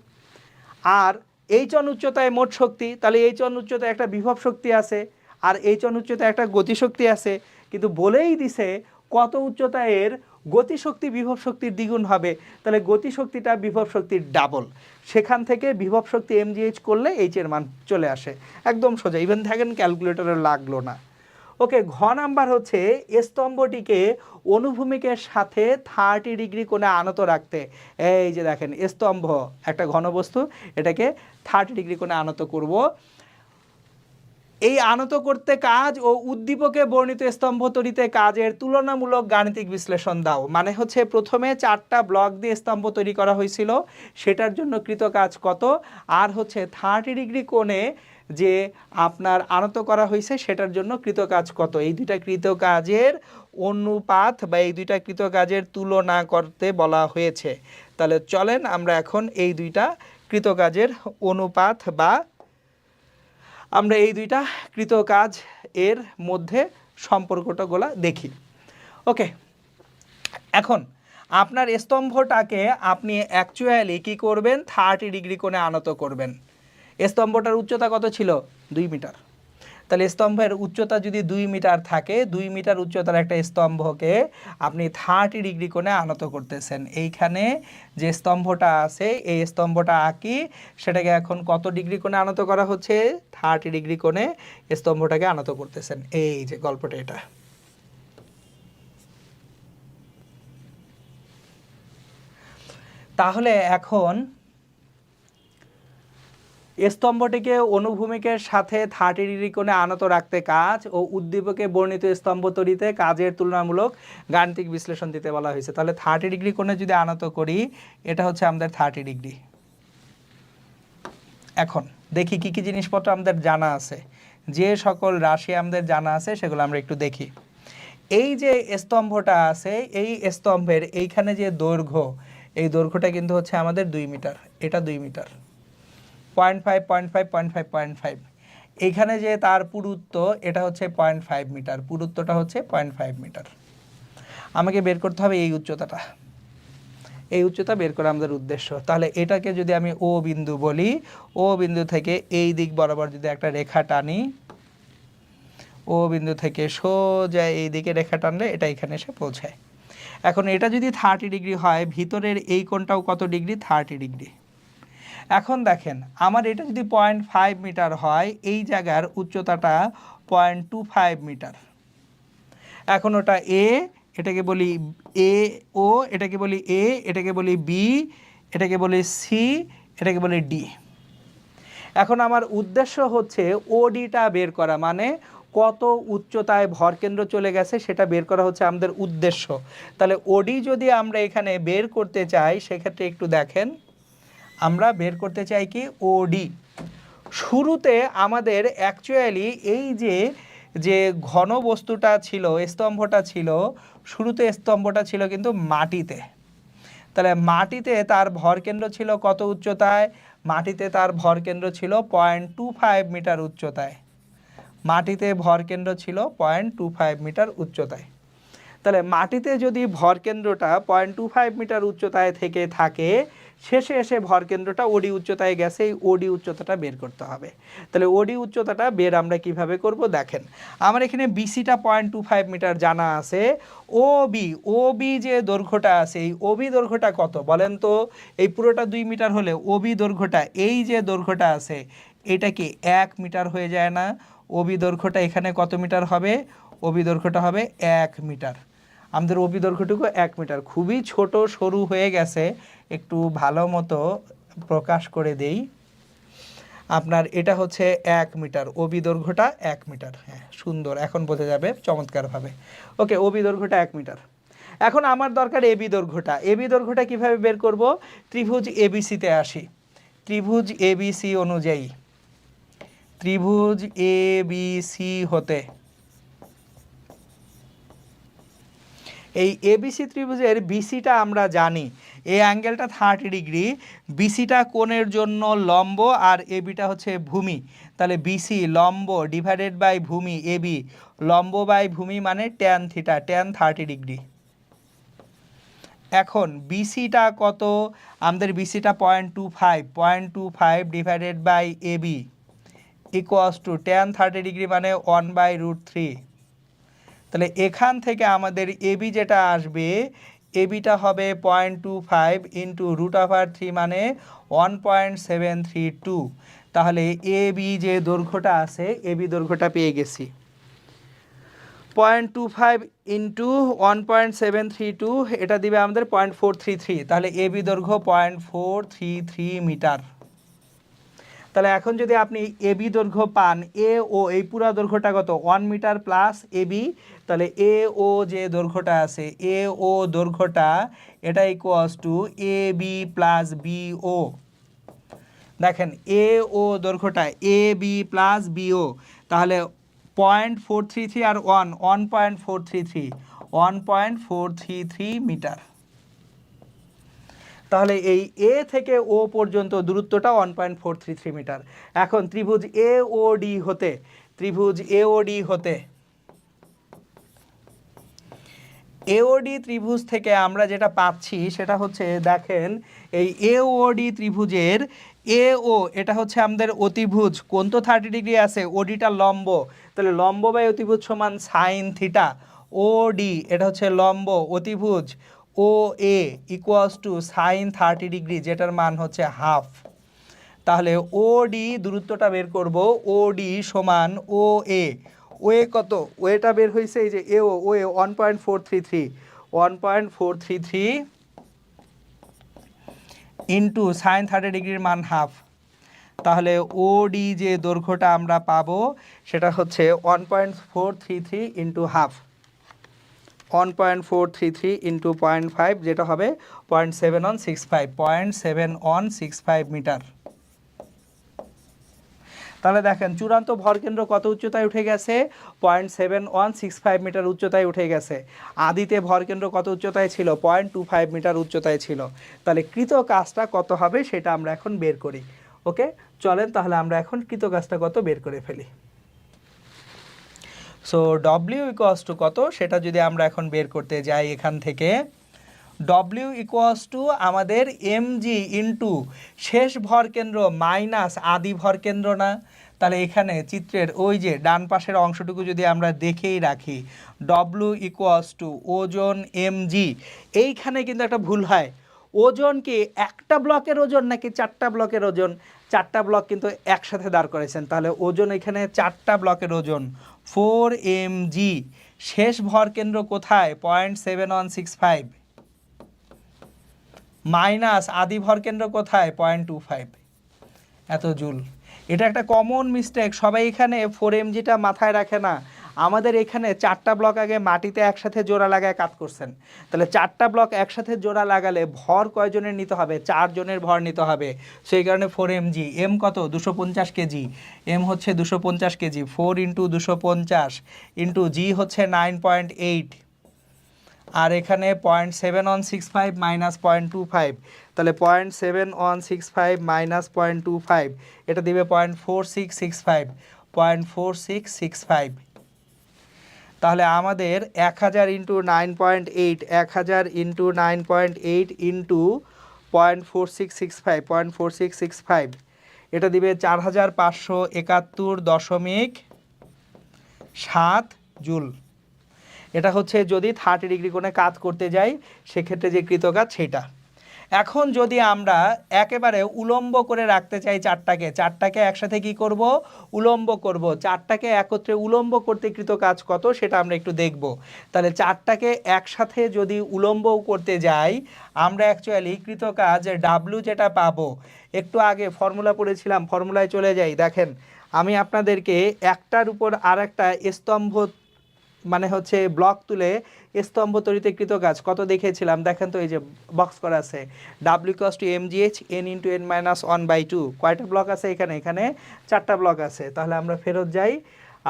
আর এইচ1 উচ্চতায় মোট শক্তি, তাহলে এইচ1 উচ্চতায় একটা বিভব শক্তি আছে আর এইচ1 উচ্চতায় একটা গতিশক্তি আছে, কিন্তু বলেই দিছে কত উচ্চতায় এর গতিশক্তি বিভব শক্তির দ্বিগুণ হবে, তাহলে গতিশক্তিটা বিভব শক্তির ডাবল, সেখান থেকে বিভব শক্তি mgh করলে এইচ এর মান চলে আসে, একদম সোজা, ইভেন দেখেন ক্যালকুলেটরে লাগলো না। ওকে, ঘ নাম্বার হচ্ছে স্তম্ভটিকে অনুভূমিকের সাথে 30 ডিগ্রি কোণে আনত রাখতে। এই যে দেখেন স্তম্ভ একটা ঘনবস্তু, এটাকে 30 ডিগ্রি কোণে আনত করব। এই আনত করতে কাজ ও উদ্দীপকে বর্ণিত স্তম্ভ তৈরিতে কাজের তুলনামূলক গাণিতিক বিশ্লেষণ দাও। মানে হচ্ছে প্রথমে 4টা ব্লক দিয়ে স্তম্ভ তৈরি করা হয়েছিল, সেটার জন্য কৃত কাজ কত, আর হচ্ছে 30 ডিগ্রি কোণে যে আপনার আনত করা হয়েছে সেটার জন্য কৃত কাজ কত, এই দুইটা কৃত কাজের অনুপাত বা এই দুইটা কৃত কাজের তুলনা করতে বলা হয়েছে। তাহলে চলেন আমরা এখন এই দুইটা কৃত কাজের অনুপাত বা আমরা এই দুইটা কৃত কাজ এর মধ্যে সম্পর্কটাগুলো দেখি। ওকে, এখন আপনার স্তম্ভটাকে আপনি অ্যাকচুয়ালি কি করবেন, 30 ডিগ্রি কোণে আনত করবেন। স্তম্ভটার উচ্চতা কত ছিল, 2 মিটার। তাহলে স্তম্ভের উচ্চতা যদি 2 মিটার থাকে, 2 মিটার উচ্চতার একটা স্তম্ভকে আপনি 30 ডিগ্রি কোণে আনত করতেছেন। এইখানে যে স্তম্ভটা আছে এই স্তম্ভটা আঁকি, সেটাকে এখন কত ডিগ্রি কোণে আনত করা হচ্ছে, 30 ডিগ্রি কোণে স্তম্ভটাকে আনত করতেছেন। এই যে গল্পটা এটা। তাহলে এখন স্তম্ভটিকে অনুভূমিকের সাথে 30 ডিগ্রি কোণে আনত রাখতে কাজ ও উদ্দীপকে বর্ণিত স্তম্ভ তৈরিতে কাজের তুলনামূলক গাণিতিক বিশ্লেষণ দিতে বলা হয়েছে। তাহলে 30 ডিগ্রি কোণে যদি আনত করি, এটা হচ্ছে আমাদের 30 ডিগ্রি। এখন দেখি কি কি জিনিসপত্র আমাদের জানা আছে, যে সকল রাশি আমাদের জানা আছে সেগুলো আমরা একটু দেখি। এই যে স্তম্ভটা আছে, এই স্তম্ভের এইখানে যে দৈর্ঘ্য, এই দৈর্ঘ্যটা কিন্তু হচ্ছে আমাদের 2 মিটার, এটা 2 মিটার, 0.5 0.5 0.5 0.5। এইখানে যে তার পুরুত্ব, এটা হচ্ছে 0.5 মিটার, পুরুত্বটা হচ্ছে 0.5 মিটার। আমাকে বের করতে হবে এই উচ্চতাটা, এই উচ্চতা বের করা আমাদের উদ্দেশ্য। তাহলে এটাকে যদি আমি ও বিন্দু বলি, ও বিন্দু থেকে এই দিক বরাবর যদি একটা রেখা টানি, ও বিন্দু থেকে সোজা এই দিকে রেখা টানলে এটা এখানে এসে পৌঁছায়। এখন এটা যদি 30 ডিগ্রি হয়, ভিতরের এই কোণটাও কত ডিগ্রি, 30 ডিগ্রি। এখন দেখেন আমার এটা যদি 0.5 মিটার হয়, এই জায়গার উচ্চতাটা 0.25 মিটার। এখন ওটা এ, এটাকে বলি এ ও, এটাকে বলি এ, এটাকে বলি বি, এটাকে বলি সি, এটাকে বলি ডি। এখন আমার উদ্দেশ্য হচ্ছে ওডিটা বের করা, মানে কত উচ্চতায় ভরকেন্দ্র চলে গেছে সেটা বের করা হচ্ছে আমাদের উদ্দেশ্য। তাহলে ওডি যদি আমরা এখানে বের করতে চাই, সেক্ষেত্রে একটু দেখেন, আমরা বের করতে চাই কি ওডি। শুরুতে আমাদের অ্যাকচুয়ালি এই যে ঘন বস্তুটা ছিল, স্তম্ভটা ছিল, শুরুতে স্তম্ভটা ছিল কিন্তু মাটিতে। তাহলে মাটিতে তার ভরকেন্দ্র ছিল কত উচ্চতায়, মাটিতে তার ভরকেন্দ্র ছিল 0.25 মিটার উচ্চতায়, মাটিতে ভরকেন্দ্র ছিল 0.25 মিটার উচ্চতায়। তাহলে মাটিতে যদি ভরকেন্দ্রটা 0.25 মিটার উচ্চতায় থেকে থাকে, শেষে এসে ভরকেন্দ্রটা ওডি উচ্চতায় গেছে, এই ওডি উচ্চতাটা বের করতে হবে। তাহলে ওডি উচ্চতাটা বের আমরা কিভাবে করব, দেখেন আমার এখানে বিসিটা 0.25 মিটার জানা আছে, ওবি যে দৈর্ঘ্যটা আছে, এই ওবি দৈর্ঘ্যটা কত বলেন তো, এই পুরোটা 2 মিটার হলে ওবি দৈর্ঘ্যটা, এই যে দৈর্ঘ্যটা আছে এটা কি 1 মিটার হয়ে যায় না? ওবি দৈর্ঘ্যটা এখানে কত মিটার হবে, ওবি দৈর্ঘ্যটা হবে 1 মিটার। আমাদের ওবি দৈর্ঘ্যটুকু 1 মিটার, খুবই ছোট সরু হয়ে গেছে, একটু ভালো মতো প্রকাশ করে দেই। আপনার এটা হচ্ছে 1 মিটার, ওবি দৈর্ঘ্যটা 1 মিটার। হ্যাঁ সুন্দর, এখন বোঝা যাবে চমৎকারভাবে। ওকে, ওবি দৈর্ঘ্যটা 1 মিটার। এখন আমার দরকার এবি দৈর্ঘ্যটা। এবি দৈর্ঘ্যটা কিভাবে বের করব, ত্রিভুজ এবিসিতে আসি। ত্রিভুজ এবিসি অনুযায়ী, ত্রিভুজ এবিসি হতে এই এবিসি ত্রিভুজের বিসিটা আমরা জানি, এই অ্যাঙ্গেলটা 30 ডিগ্রি, বিসিটা কোণের জন্য লম্ব আর এবিটা হচ্ছে ভূমি। তাহলে বিসি লম্ব ডিভাইডেড বাই ভূমি এবি, লম্ব বাই ভূমি মানে ট্যান থিটা, ট্যান 30 ডিগ্রি। এখন বিসিটা কত, আমাদের বিসিটা 0.25 divided by A B equals to tan 30 degree মানে 1/√3। তাহলে এখান থেকে আমাদের এবি যেটা আসবে, এবিটা হবে 0.25 ইন্টু √3 মানে 1.732। তাহলে এবি যে দৈর্ঘ্যটা আছে, এবি দৈর্ঘ্যটা পেয়ে গেছি। 0.25 ইন্টু 1.732, এটা দিবে আমাদের 0.433। তাহলে এবি দৈর্ঘ্য 0.433 মিটার। তাহলে এখন যদি আপনি এবি দৈর্ঘ্য পান, এ ও এই পুরো দৈর্ঘ্যটা কত 1 মিটার প্লাস এবি, তাহলে এ ও যে দৈর্ঘ্যটা আছে, এ ও দৈর্ঘ্যটা এটা equals to A B plus B O. দেখেন এ ও দৈর্ঘ্যটা এ বি প্লাস বিও, তাহলে 0.433 আর 1.433 মিটার। তাহলে এই এ থেকে ও পর্যন্ত দূরত্বটা 1.433 মিটার। এখন ত্রিভুজ এ ও ডি হতে এওডি ত্রিভুজ থেকে আমরা যেটা পাচ্ছি সেটা হচ্ছে, দেখেন এই এওডি ত্রিভুজের এও এটা হচ্ছে আমাদের অতিভুজ, কোণ তো 30 ডিগ্রি আছে, ওডিটা লম্ব, তাহলে লম্ব বাই অতিভুজ সমান সাইন থিটা। ওডি এটা হচ্ছে লম্ব, অতিভুজ ও এ ইকুয়ালস টু সাইন 30 ডিগ্রি, যেটার মান হচ্ছে হাফ। তাহলে ওডি দূরত্বটা বের করব, ওডি সমান ও এ, ওয়ে কত, ওয়েটা বের হয়েছে এই যে ওয়ে 1.433 ইন্টু সাইন 30 ডিগ্রির মান হাফ। তাহলে ওডি যে দৈর্ঘ্যটা আমরা পাবো সেটা হচ্ছে 1.433 ইন্টু হাফ, 1.433 ইন্টু 0.5, যেটা হবে 0.7165 মিটার। তাহলে দেখেন চূড়ান্ত ভরকেন্দ্র কত উচ্চতায় উঠে গেছে, 0.7165 মিটার উচ্চতায় উঠে গেছে। আদিতে ভরকেন্দ্র কত উচ্চতায় ছিল, 0.25 মিটার উচ্চতায় ছিল। তাহলে কৃত কাজটা কত হবে সেটা আমরা এখন বের করি। ওকে, চলেন তাহলে আমরা এখন কৃত কাজটা কত বের করে ফেলি। সো ডব্লিউ ইকুয়ালস টু কত সেটা যদি আমরা এখন বের করতে যাই, এখান থেকে ডব্লিউ ইকুয়ালস টু আমাদের এমজি ইন্টু শেষ ভরকেন্দ্র মাইনাস আদি ভরকেন্দ্র না। তাহলে এখানে চিত্রের ওই যে ডান পাশের অংশটুকু যদি আমরা দেখেই রাখি, ডব্লিউ ইকুয়ালস টু ওজন এমজি। এইখানে কিন্তু একটা ভুল হয়, ওজন কি একটা ব্লকের ওজন নাকি 4টা ব্লকের ওজন? 4টা ব্লক কিন্তু একসাথে দাঁড় করেছেন, তাহলে ওজন এখানে 4টা ব্লকের ওজন 4 mg। শেষ ভরকেন্দ্র কোথায়, 0.7165 মাইনাস আদি ভরকেন্দ্র কোথায়, 0.25 এত জুল। এটা একটা কমন মিস্টেক, সবাই এখানে 4 mgটা মাথায় রাখে না। আমাদের এখানে 4টা ব্লক আগে মাটিতে একসাথে জোড়া লাগায় কাজ করছেন, তাহলে 4টা ব্লক একসাথে জোড়া লাগালে ভর কয়জনের নিতে হবে, 4 জনের ভর নিতে হবে। সেই কারণে 4 mg। এম কত, 250 কেজি, এম হচ্ছে 250 কেজি, 4 ইন্টু 250 ইন্টু জি হচ্ছে 9.8, আর এখানে 0.7165 মাইনাস 0.25, তাহলে 0.7165 মাইনাস 0.25 এটা দিবে 0.4665। তাহলে আমাদের 1000 ইন্টু 9.8, 1000 ইন্টু 9.8 ইন্টু 0.4665 এটা দিবে 4571.7 জুল। এটা হচ্ছে যদি 30 ডিগ্রি কোণে কাজ করতে যাই সেক্ষেত্রে যে কৃতকাজ সেটা। এখন যদি আমরা একেবারে উলম্ব করে রাখতে চাই চারটাকে একসাথে কি করব, উলম্ব করব। চারটাকে একত্রে উলম্ব করতে কৃতকাজ কত সেটা আমরা একটু দেখব। তাহলে চারটাকে একসাথে যদি উলম্ব করতে যাই আমরা অ্যাকচুয়ালি কৃতকাজ ডাব্লিউ যেটা পাবো, একটু আগে ফর্মুলা পড়েছিলাম, ফর্মুলায় চলে যাই। দেখেন আমি আপনাদেরকে একটার উপর আর একটা স্তম্ভ মানে হচ্ছে ব্লক তুলে স্তম্ভ তৈরিতে কৃতকাজ কত দেখিয়েছিলাম, দেখেন তো এই যে বক্স করা আছে, W equals to mgh n into n minus 1/2। কয়টা ব্লক আছে এখানে, এখানে 4টা ব্লক আছে। তাহলে আমরা ফেরত যাই,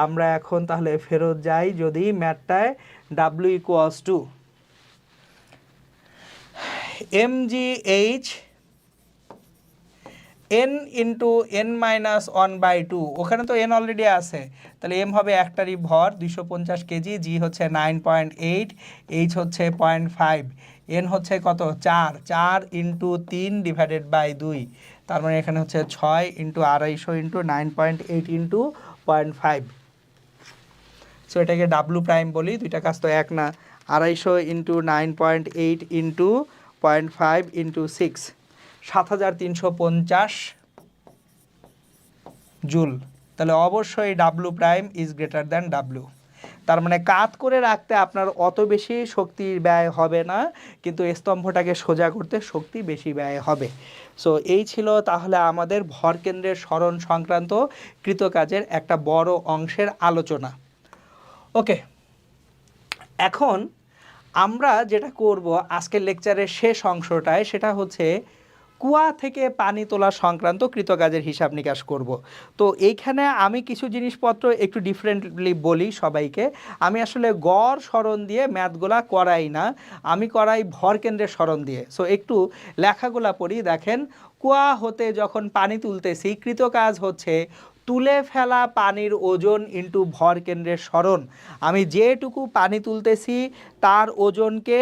আমরা এখন তাহলে ফেরত যাই যদি ম্যাথটায় W equals to mgh N into N minus 1/2, ওখানে তো এন অলরেডি আছে, তাহলে এম হবে একটারই ভর 250 কেজি, জি হচ্ছে 9.8, এইচ হচ্ছে 0.5, এন হচ্ছে কত 4, 4 ইন্টু 3 ডিভাইডেড বাই 2, তার মানে এখানে হচ্ছে 6 ইন্টু 250 ইন্টু 9.8 ইন্টু 0.5। সো এটাকে ডাব্লু প্রাইম বলি, দুইটা কাজ তো এক না। 250 ইন্টু 9.8 ইন্টু 0.5 ইন্টু 6, 7350 জুল। তাহলে অবশ্যই W prime is greater than W. তার মানে কাত করে রাখতে আপনার অত বেশি শক্তির ব্যয় হবে না, কিন্তু স্তম্ভটাকে সোজা করতে শক্তি বেশি ব্যয় হবে। সো এই ছিল তাহলে আমাদের ভরকেন্দ্রের সরণ সংক্রান্ত কৃতকাজের একটা বড় অংশের আলোচনা। ওকে, এখন আমরা যেটা করব আজকের লেকচারের শেষ অংশটায়, সেটা হচ্ছে কুয়া থেকে পানি তোলা সংক্রান্ত কৃতকাজের হিসাব নিকাশ করব। তো এইখানে আমি কিছু জিনিসপত্র একটু ডিফারেন্টলি বলি সবাইকে। আমি আসলে গড় সরণ দিয়ে ম্যাথগুলা করাই না, আমি করাই ভরকেন্দ্রের সরণ দিয়ে। সো একটু লেখাগুলা পড়ি, দেখেন। কুয়া হতে যখন পানি তুলতেছি, কৃতকাজ হচ্ছে তুলে ফেলা পানির ওজন ইন্টু ভরকেন্দ্রের সরণ। আমি যেটুকু পানি তুলতেছি তার ওজনকে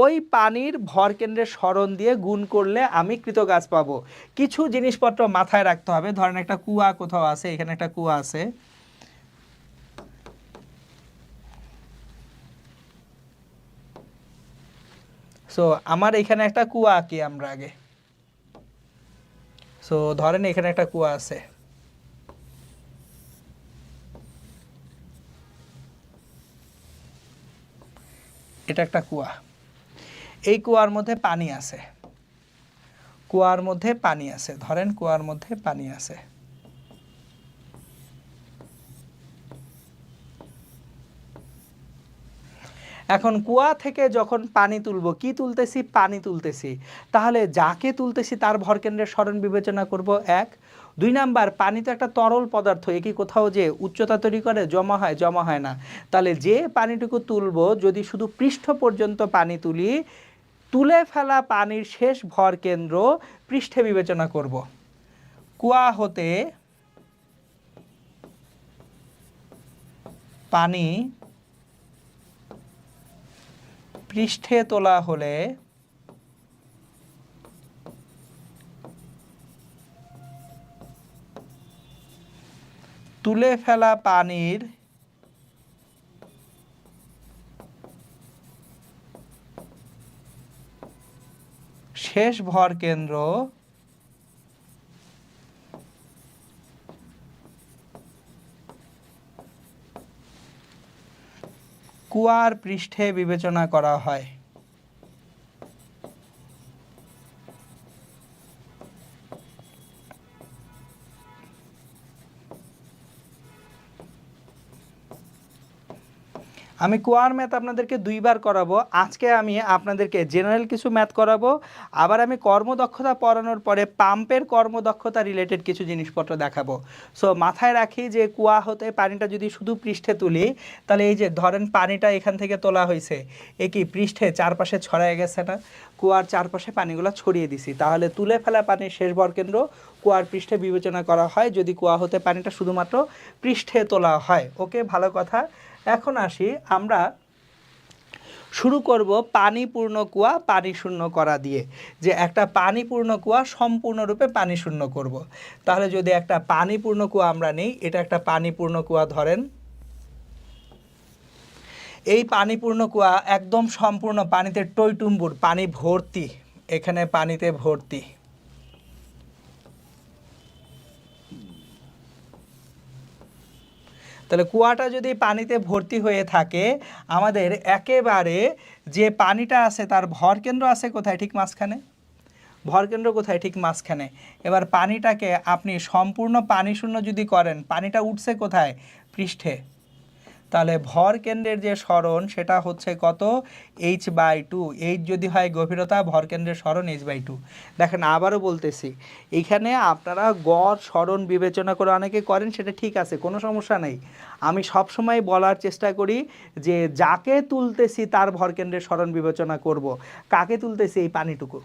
ওই পানির ভরকেন্দ্রের সরণ দিয়ে গুণ করলে আমি কৃতকাজ পাবো। কিছু জিনিসপত্র মাথায় রাখতে হবে। ধরেন একটা কুয়া কোথাও আছে, এখানে একটা কুয়া আছে, সো আমার এখানে একটা কুয়া আঁকি আমরা আগে। সো ধরেন এখানে একটা কুয়া আছে, এটা একটা কুয়া। এই কুয়ার মধ্যে পানি আছে, কুয়ার মধ্যে পানি আছে, ধরেন কুয়ার মধ্যে পানি আছে। এখন কুয়া থেকে যখন পানি তুলব, কি তুলতেছি? পানি তুলতেছি। তাহলে যাকে তুলতেছি তার ভরকেন্দ্রের সরণ বিবেচনা করব, এক। 2 নাম্বার, পানি তো একটা তরল পদার্থ, এ কি কোথাও যে উচ্চতা তৈরি করে জমা হয়? জমা হয় না। তাহলে যে পানিটুকু তুলব, যদি শুধু পৃষ্ঠ পর্যন্ত পানি তুলি, তুলে ফেলা পানির শেষ ভরকেন্দ্র পৃষ্ঠে বিবেচনা করব। কুয়া হতে পানি পৃষ্ঠে তোলা হলে তুলে ফেলা পানির শেষ ভরকেন্দ্র কুয়ার পৃষ্ঠে বিবেচনা করা হয়। আমি কুয়ার ম্যাথ আপনাদেরকে 2বার করাবো। আজকে আমি আপনাদেরকে জেনারেল কিছু ম্যাথ করাবো, আবার আমি কর্মদক্ষতা পড়ানোর পরে পাম্পের কর্মদক্ষতা রিলেটেড কিছু জিনিসপত্র দেখাবো। সো মাথায় রাখি যে কুয়া হতে পানিটা যদি শুধু পৃষ্ঠে তুলি, তাহলে এই যে ধরেন পানিটা এখান থেকে তোলা হয়েছে, এ কি পৃষ্ঠে চারপাশে ছড়ায় গেছে না? কুয়ার চারপাশে পানিগুলো ছড়িয়ে দিছি, তাহলে তুলে ফেলা পানির শেষ ভরকেন্দ্র কুয়ার পৃষ্ঠে বিবেচনা করা হয় যদি কুয়া হতে পানিটা শুধুমাত্র পৃষ্ঠে তোলা হয়। ওকে, ভালো কথা। এখন আসি, আমরা শুরু করব পানি পূর্ণ কুয়া পানি শূন্য করা দিয়ে, যে একটা পানি পূর্ণ কুয়া সম্পূর্ণরূপে পানি শূন্য করব। তাহলে যদি একটা পানি পূর্ণ কুয়া আমরা নিই, এটা একটা পানি পূর্ণ কুয়া ধরেন, এই পানি পূর্ণ কুয়া একদম সম্পূর্ণ পানিতে টইটুম্বুর, পানি ভর্তি, এখানে পানিতে ভর্তি। তাহলে কুয়াটা যদি পানিতে ভর্তি হয়ে থাকে, আমাদের একেবারে যে পানিটা আছে তার ভরকেন্দ্র আছে কোথায়? ঠিক মাঝখানে। ভরকেন্দ্র কোথায়? ঠিক মাঝখানে। এবার পানিটাকে আপনি সম্পূর্ণ পানি শূন্য যদি করেন, পানিটা উঠছে কোথায়? পৃষ্ঠে। তাহলে ভরকেন্দ্রের যে সরণ সেটা হচ্ছে কত? h/2। এইচ যদি হয় গভীরতা, ভরকেন্দ্রের সরণ h/2। দেখেন আবারও বলতেছি, এইখানে আপনারা গড় সরণ বিবেচনা করে অনেকে করেন, সেটা ঠিক আছে, কোনো সমস্যা নেই। আমি সবসময় বলার চেষ্টা করি যে যাকে তুলতেছি তার ভরকেন্দ্রের সরণ বিবেচনা করব। কাকে তুলতেছি? এই পানিটুকু।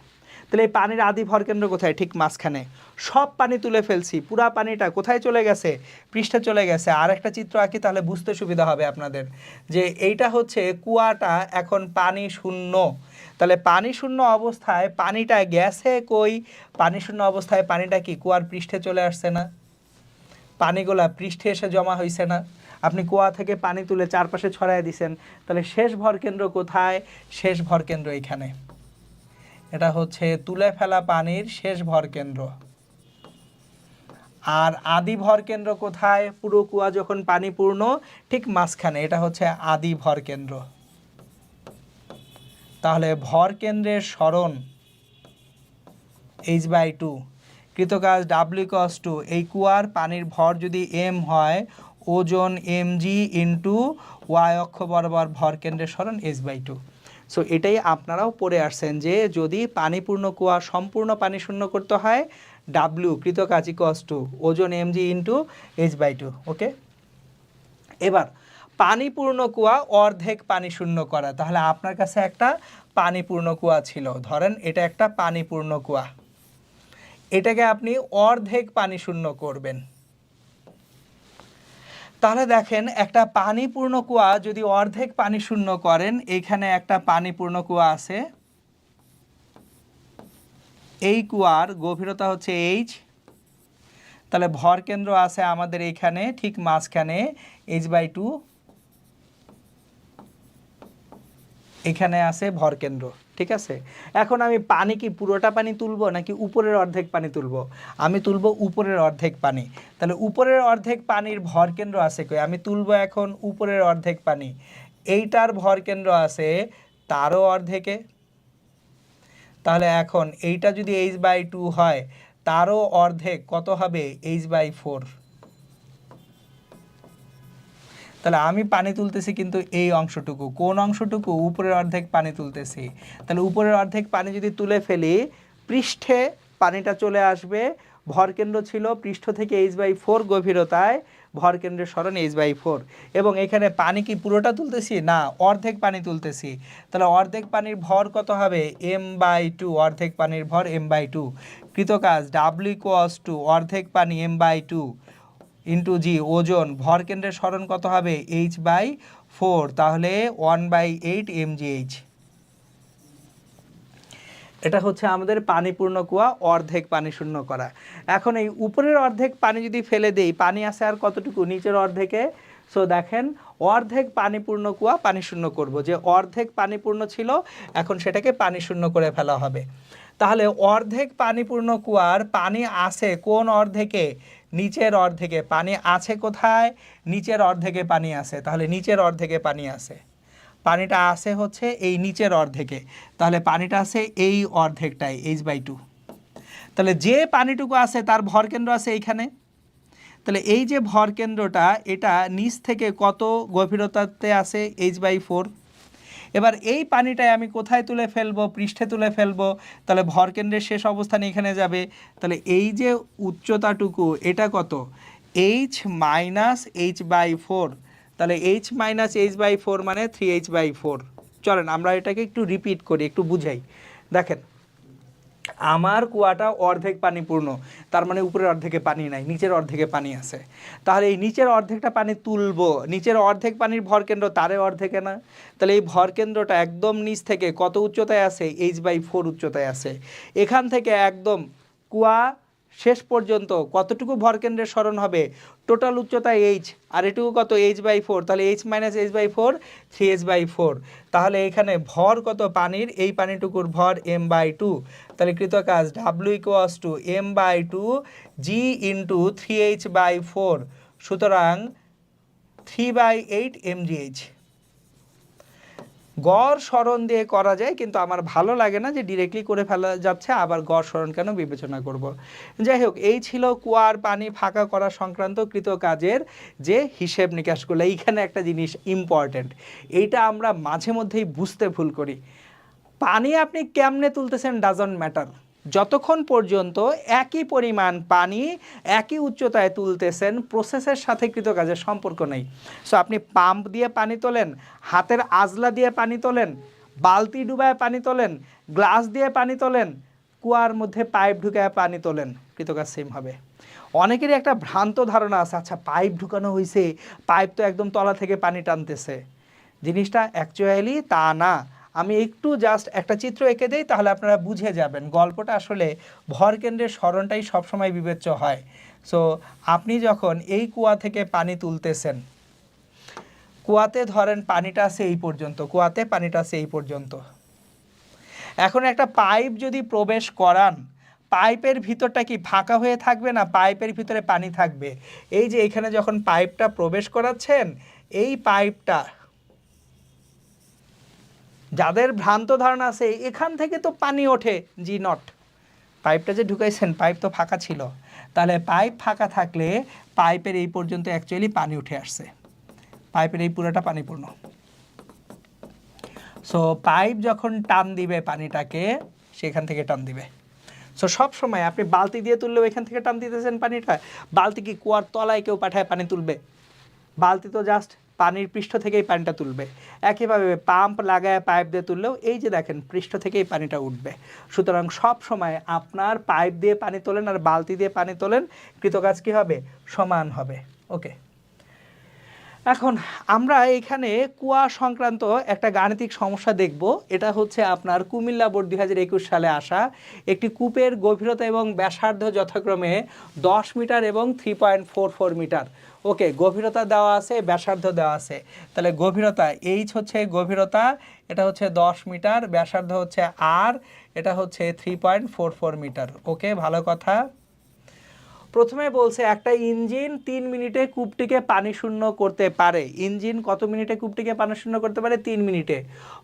তাহলে এই পানির আদি ভরকেন্দ্র কোথায়? ঠিক মাঝখানে। সব পানি তুলে ফেলছি, পুরা পানিটা কোথায় চলে গেছে? পৃষ্ঠে চলে গেছে। আর একটা চিত্র আঁকি তাহলে বুঝতে সুবিধা হবে আপনাদের, যে এইটা হচ্ছে কুয়াটা এখন পানি শূন্য। তাহলে পানি শূন্য অবস্থায় পানিটা গেছে কই? পানি শূন্য অবস্থায় পানিটা কি কুয়ার পৃষ্ঠে চলে আসছে না? পানিগুলা পৃষ্ঠে এসে জমা হয়েছে না? আপনি কুয়া থেকে পানি তুলে চারপাশে ছড়াই দিছেন, তাহলে শেষ ভরকেন্দ্র কোথায়? শেষ ভরকেন্দ্র এইখানে। এটা হচ্ছে তুলে ফেলা পানির শেষ ভরকেন্দ্র। আর আদি ভরকেন্দ্র কোথায়? পুরো কুয়া যখন পানি পূর্ণ ঠিক মাঝখানে, এটা হচ্ছে আদি ভরকেন্দ্র। তাহলে ভরকেন্দ্রের সরণ h/2, কৃতকাজ w = এই কুয়ার পানির ভর যদি m হয়, ওজন mg ইন্টু y অক্ষ বরাবর ভরকেন্দ্রের সরণ h/2। সো এটাই আপনারাও পড়ে আসছেন যে যদি পানিপূর্ণ কুয়া সম্পূর্ণ পানি শূন্য করতে হয়, w কৃতকাজ = ওজন mg ইন্টু h/2। ওকে, এবার পানিপূর্ণ কুয়া অর্ধেক পানি শূন্য করা। তাহলে আপনার কাছে একটা পানিপূর্ণ কুয়া ছিল, ধরেন এটা একটা পানিপূর্ণ কুয়া, এটাকে আপনি অর্ধেক পানি শূন্য করবেন। তাহলে দেখেন একটা পানিপূর্ণ কুয়া যদি অর্ধেক পানি শূন্য করেন, এখানে একটা পানিপূর্ণ কুয়া আছে, এই কুয়ার গভীরতা হচ্ছে h, তাহলে ভরকেন্দ্র আছে আমাদের এইখানে ঠিক মাঝখানে h/2, এখানে আছে ভরকেন্দ্র। ঠিক আছে, এখন আমি পানি কি পুরোটা পানি তুলবো নাকি উপরের অর্ধেক পানি তুলবো? আমি তুলবো উপরের অর্ধেক পানি। তাহলে উপরের অর্ধেক পানির ভরকেন্দ্র আছে কই? আমি তুলবো এখন উপরের অর্ধেক পানি, এইটার ভরকেন্দ্র আছে তারও অর্ধেকে। তাহলে এখন এইটা যদি h/2 হয়, তারও অর্ধেক কত হবে? h/4। তাহলে আমি পানি তুলতেছি কিন্তু এই অংশটুকু, কোন অংশটুকু? উপরের অর্ধেক পানি তুলতেছি। তাহলে উপরের অর্ধেক পানি যদি তুলে ফেলি, পৃষ্ঠে পানিটা চলে আসবে, ভরকেন্দ্র ছিল পৃষ্ঠ থেকে h/4 গভীরতায়, ভরকেন্দ্রের সরণ h/4। এবং এখানে পানি কি পুরোটা তুলতেছি? না, অর্ধেক পানি তুলতেছি। তাহলে অর্ধেক পানির ভর কত হবে? m/2, অর্ধেক পানির ভর m/2। কৃতকাজ w = অর্ধেক পানি m/2 ইন্টু জি, ওজন ভরকেন্দ্রের সরণ কত হবে? h/4, তাহলে 1/8 mgh। এটা হচ্ছে আমাদের পানিপূর্ণ কুয়া অর্ধেক পানি শূন্য করা। এখন এই উপরের অর্ধেক পানি যদি ফেলে দেই, পানি আছে আর কতটুকু? নিচের অর্ধেকে। সো দেখেন অর্ধেক পানিপূর্ণ কুয়া পানি শূন্য করব, যে অর্ধেক পানিপূর্ণ ছিল এখন সেটাকে পানি শূন্য করে ফেলা হবে। তাহলে অর্ধেক পানিপূর্ণ কুয়ার পানি আছে কোন অর্ধেকে? নিচের অর্ধেকে। পানি আছে কোথায়? নিচের অর্ধেকে পানি আছে। তাহলে নিচের অর্ধেকে পানি আছে, পানিটা আছে হচ্ছে এই নিচের অর্ধেকে। তাহলে পানিটা আছে এই অর্ধেকটাই h/2। তাহলে যে পানিটুকু আছে তার ভরকেন্দ্র আছে এইখানে। তাহলে এই যে ভরকেন্দ্রটা, এটা নিচ থেকে কত গভীরতাতে আছে? h/4। এবার এই পানিটাই আমি কোথায় তুলে ফেলবো? পৃষ্ঠে তুলে ফেলবো। তাহলে ভরকেন্দ্রের শেষ অবস্থানে এখানে যাবে। তাহলে এই যে উচ্চতাটুকু, এটা কত? h - h/4। তাহলে h - h/4 মানে 3h/4। চলেন আমরা এটাকে একটু রিপিট করি, একটু বুঝাই। দেখেন আমার কুয়াটা অর্ধেক পানি পূর্ণ, তার মানে উপরের অর্ধেকে পানি নাই, নিচের অর্ধেকে পানি আছে। তাহলে এই নিচের অর্ধেকটা পানি তুলবো, নিচের অর্ধেক পানির ভরকেন্দ্র তারে অর্ধেকে না। তাহলে এই ভরকেন্দ্রটা একদম নিচ থেকে কত উচ্চতায় আছে? h/4 উচ্চতায় আছে। এখান থেকে একদম কুয়া শেষ পর্যন্ত কতটুকু ভরকেন্দ্রের সরণ হবে? টোটাল উচ্চতায় h, আর এটুকু কত? h/4। তাহলে h - h/4 3h/4। তাহলে এখানে ভর কত পানির? এই পানিটুকুর ভর m/2। তাহলে কৃতকাজ w = m/2 g into 3h/4, সুতরাং 3/8 mgh। গড় সরণ দিয়ে করা যায়, কিন্তু আমার ভালো লাগে না যে ডিরেক্টলি করে ফেলা যাচ্ছে, আবার গড় সরণ কেন বিবেচনা করব। যাই হোক, এই ছিল কুয়ার পানি ফাঁকা করা সংক্রান্ত কৃতকাজের যে হিসেব নিকাশগুলো। এইখানে একটা জিনিস ইম্পর্টেন্ট, এইটা আমরা মাঝে মধ্যেই বুঝতে ভুল করি। পানি আপনি কেমনে তুলতেছেন ডাজন্ট ম্যাটার, যতক্ষণ পর্যন্ত একই পরিমাণ পানি একই উচ্চতায় তুলতেছেন, প্রসেসের সাথে কৃতকাজের সম্পর্ক নেই। সো আপনি পাম্প দিয়ে পানি তোলেন, হাতের আজলা দিয়ে পানি তোলেন, বালতি ডুবায় পানি তোলেন, গ্লাস দিয়ে পানি তোলেন, কুয়ার মধ্যে পাইপ ঢুকায় পানি তোলেন, কৃতকাজ সেম হবে। অনেকেরই একটা ভ্রান্ত ধারণা আছে, আচ্ছা পাইপ ঢুকানো হয়েছে, পাইপ তো একদম তলা থেকে পানি টানতেছে। জিনিসটা অ্যাকচুয়ালি তা না। আমি একটু জাস্ট একটা চিত্র এঁকে দিই, তাহলে আপনারা বুঝে যাবেন। গল্পটা আসলে ভরকেন্দ্রের সরণটাই সবসময় বিবেচ্য হয়। সো আপনি যখন এই কুয়া থেকে পানি তুলতেছেন, কুয়াতে ধরেন পানিটা আছে এই পর্যন্ত, কুয়াতে পানিটা আছে এই পর্যন্ত। এখন একটা পাইপ যদি প্রবেশ করান, পাইপের ভিতরটা কি ফাঁকা হয়ে থাকবে না পাইপের ভিতরে পানি থাকবে? এই যে এখানে যখন পাইপটা প্রবেশ করাচ্ছেন, এই পাইপটা, যাদের ভ্রান্ত ধারণা আছে এখান থেকে তো পানি ওঠে, জি নট। পাইপটা যে ঢুকাইছেন পাইপ তো ফাঁকা ছিল, তাহলে পাইপ ফাঁকা থাকলে পাইপের এই পর্যন্ত অ্যাকচুয়ালি পানি উঠে আসছে, পাইপের এই পুরোটা পানিপূর্ণ। সো পাইপ যখন টান দিবে পানিটাকে, সেখান থেকে টান দিবে। সো সব সময় আপনি বালতি দিয়ে তুললেও এখান থেকে টান দিতেছেন পানিটা। বালতি কি কুয়ার তলায় কেউ পাঠায় পানি তুলবে? বালতি তো জাস্ট পানির পৃষ্ঠ থেকেই পানিটা তুলবে। একইভাবে পাম্প লাগায় পাইপ দিয়ে তুললেও এই যে দেখেন পৃষ্ঠ থেকেই পানিটা উঠবে। সুতরাং সব সময় আপনার পাইপ দিয়ে পানি তোলেন আর বালতি দিয়ে পানি তোলেন, কৃতকাজ কী হবে? সমান হবে। ওকে, এখন আমরা এখানে কুয়া সংক্রান্ত একটা গাণিতিক সমস্যা দেখব। এটা হচ্ছে আপনার কুমিল্লা বোর্ড 2021 সালে আসা। একটি কূপের গভীরতা এবং ব্যাসার্ধ যথাক্রমে 10 মিটার এবং 3.44 মিটার। ওকে, গভীরতা দেওয়া আছে, ব্যাসার্ধ দেওয়া আছে। তাহলে গভীরতা এইচ হচ্ছে গভীরতা, এটা হচ্ছে 10 মিটার, ব্যাসার্ধ হচ্ছে আর, এটা হচ্ছে 3.44 মিটার। ওকে, ভালো কথা। প্রথমে বলছে একটা ইঞ্জিন 3 মিনিটে কূপটিকে পানি শূন্য করতে পারে। ইঞ্জিন কত মিনিটে কূপটিকে পানি শূন্য করতে পারে? 3 মিনিটে।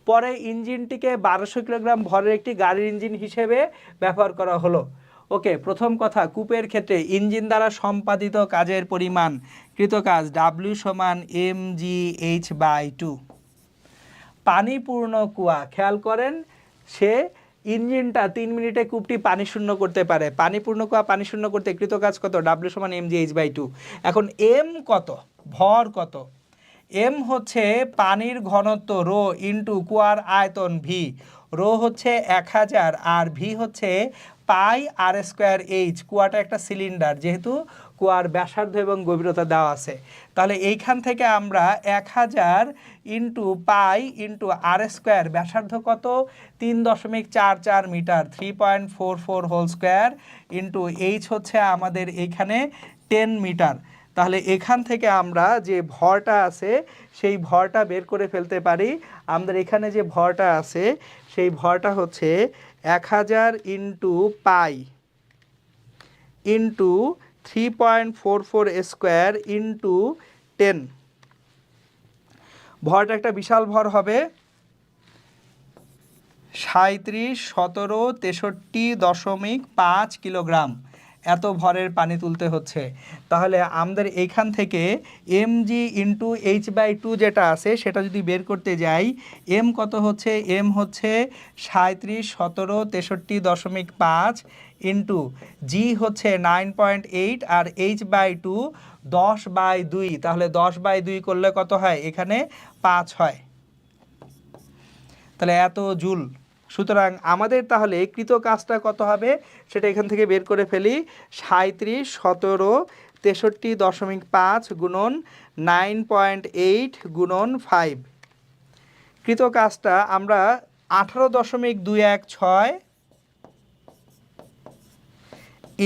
পরে ইঞ্জিনটিকে 1200 কিলোগ্রাম ভরের একটি গাড়ির ইঞ্জিন হিসেবে ব্যবহার করা হলো। ওকে, প্রথম কথা, কূপের ক্ষেত্রে ইঞ্জিন দ্বারা সম্পাদিত কাজের পরিমাণ, কৃতকাজ W সমান mgh/2। পানিপূর্ণ কুয়া, খেয়াল করেন, সে ইঞ্জিনটা 3 মিনিটে কূপটি পানি শূন্য করতে পারে। পানিপূর্ণ কুয়া পানি শূন্য করতে কৃতকাজ কত? W সমান mgh/2। এখন এম কত? ভর কত? এম হচ্ছে পানির ঘনত্ব রো ইন্টু কুয়ার আয়তন ভি। রো হচ্ছে 1000 আর ভি হচ্ছে পাই আর স্কোয়ার এইচ। কুয়াটা একটা সিলিন্ডার, যেহেতু কুয়ার ব্যাসার্ধ এবং গভীরতা দেওয়া আছে, তাহলে এইখান থেকে আমরা 1000 into pi into R square, ব্যাসার্ধ কত? 3.44 metre, 3.44 whole square into H হচ্ছে আমাদের এইখানে 10 মিটার। তাহলে এখান থেকে আমরা যে ভরটা আছে সেই ভরটা বের করে ফেলতে পারি। আমাদের এখানে যে ভরটা আছে সেই ভরটা হচ্ছে 1000 into pi into 3.44 square into 10। ভরটা একটা বিশাল ভর হবে, 37, 17, 63.5 কিলোগ্রাম। এত ভরের পানি তুলতে হচ্ছে। তাহলে আমাদের এইখান থেকে mg ইন্টু h/2 যেটা আছে সেটা যদি বের করতে যাই, m কত হচ্ছে? m হচ্ছে 37, 17, 63.5 ইন্টু জি হচ্ছে 9.8 আর h/2 10/2। তাহলে 10/2 করলে কত হয়? এখানে 5 হয়। তাহলে এত জুল। সুতরাং আমাদের তাহলে কৃত কাজটা কত হবে সেটা এখান থেকে বের করে ফেলি। 37, 17, 63.5 গুণন 9.8 গুণন 5। কৃত কাজটা আমরা 18.216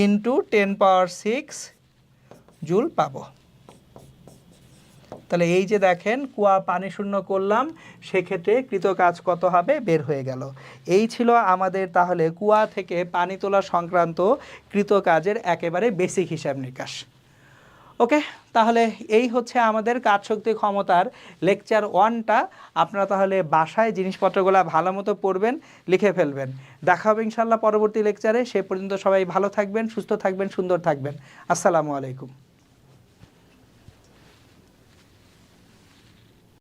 ইন্টু 10⁶ জুল পাবো। তাহলে এই যে দেখেন কুয়া পানি শূন্য করলাম, সেক্ষেত্রে কৃত কাজ কত হবে বের হয়ে গেল। এই ছিল আমাদের তাহলে কুয়া থেকে পানি তোলা সংক্রান্ত কৃত কাজের একেবারে বেসিক হিসাব নিকাশ। ওকে, তাহলে এই হচ্ছে আমাদের কাজশক্তি ক্ষমতার লেকচার 1টা। আপনারা তাহলে বাসায় জিনিসপত্রগুলো ভালো মতো পড়বেন, লিখে ফেলবেন। দেখা হবে ইনশাল্লাহ পরবর্তী লেকচারে। সে পর্যন্ত সবাই ভালো থাকবেন, সুস্থ থাকবেন, সুন্দর থাকবেন। আসসালামু আলাইকুম।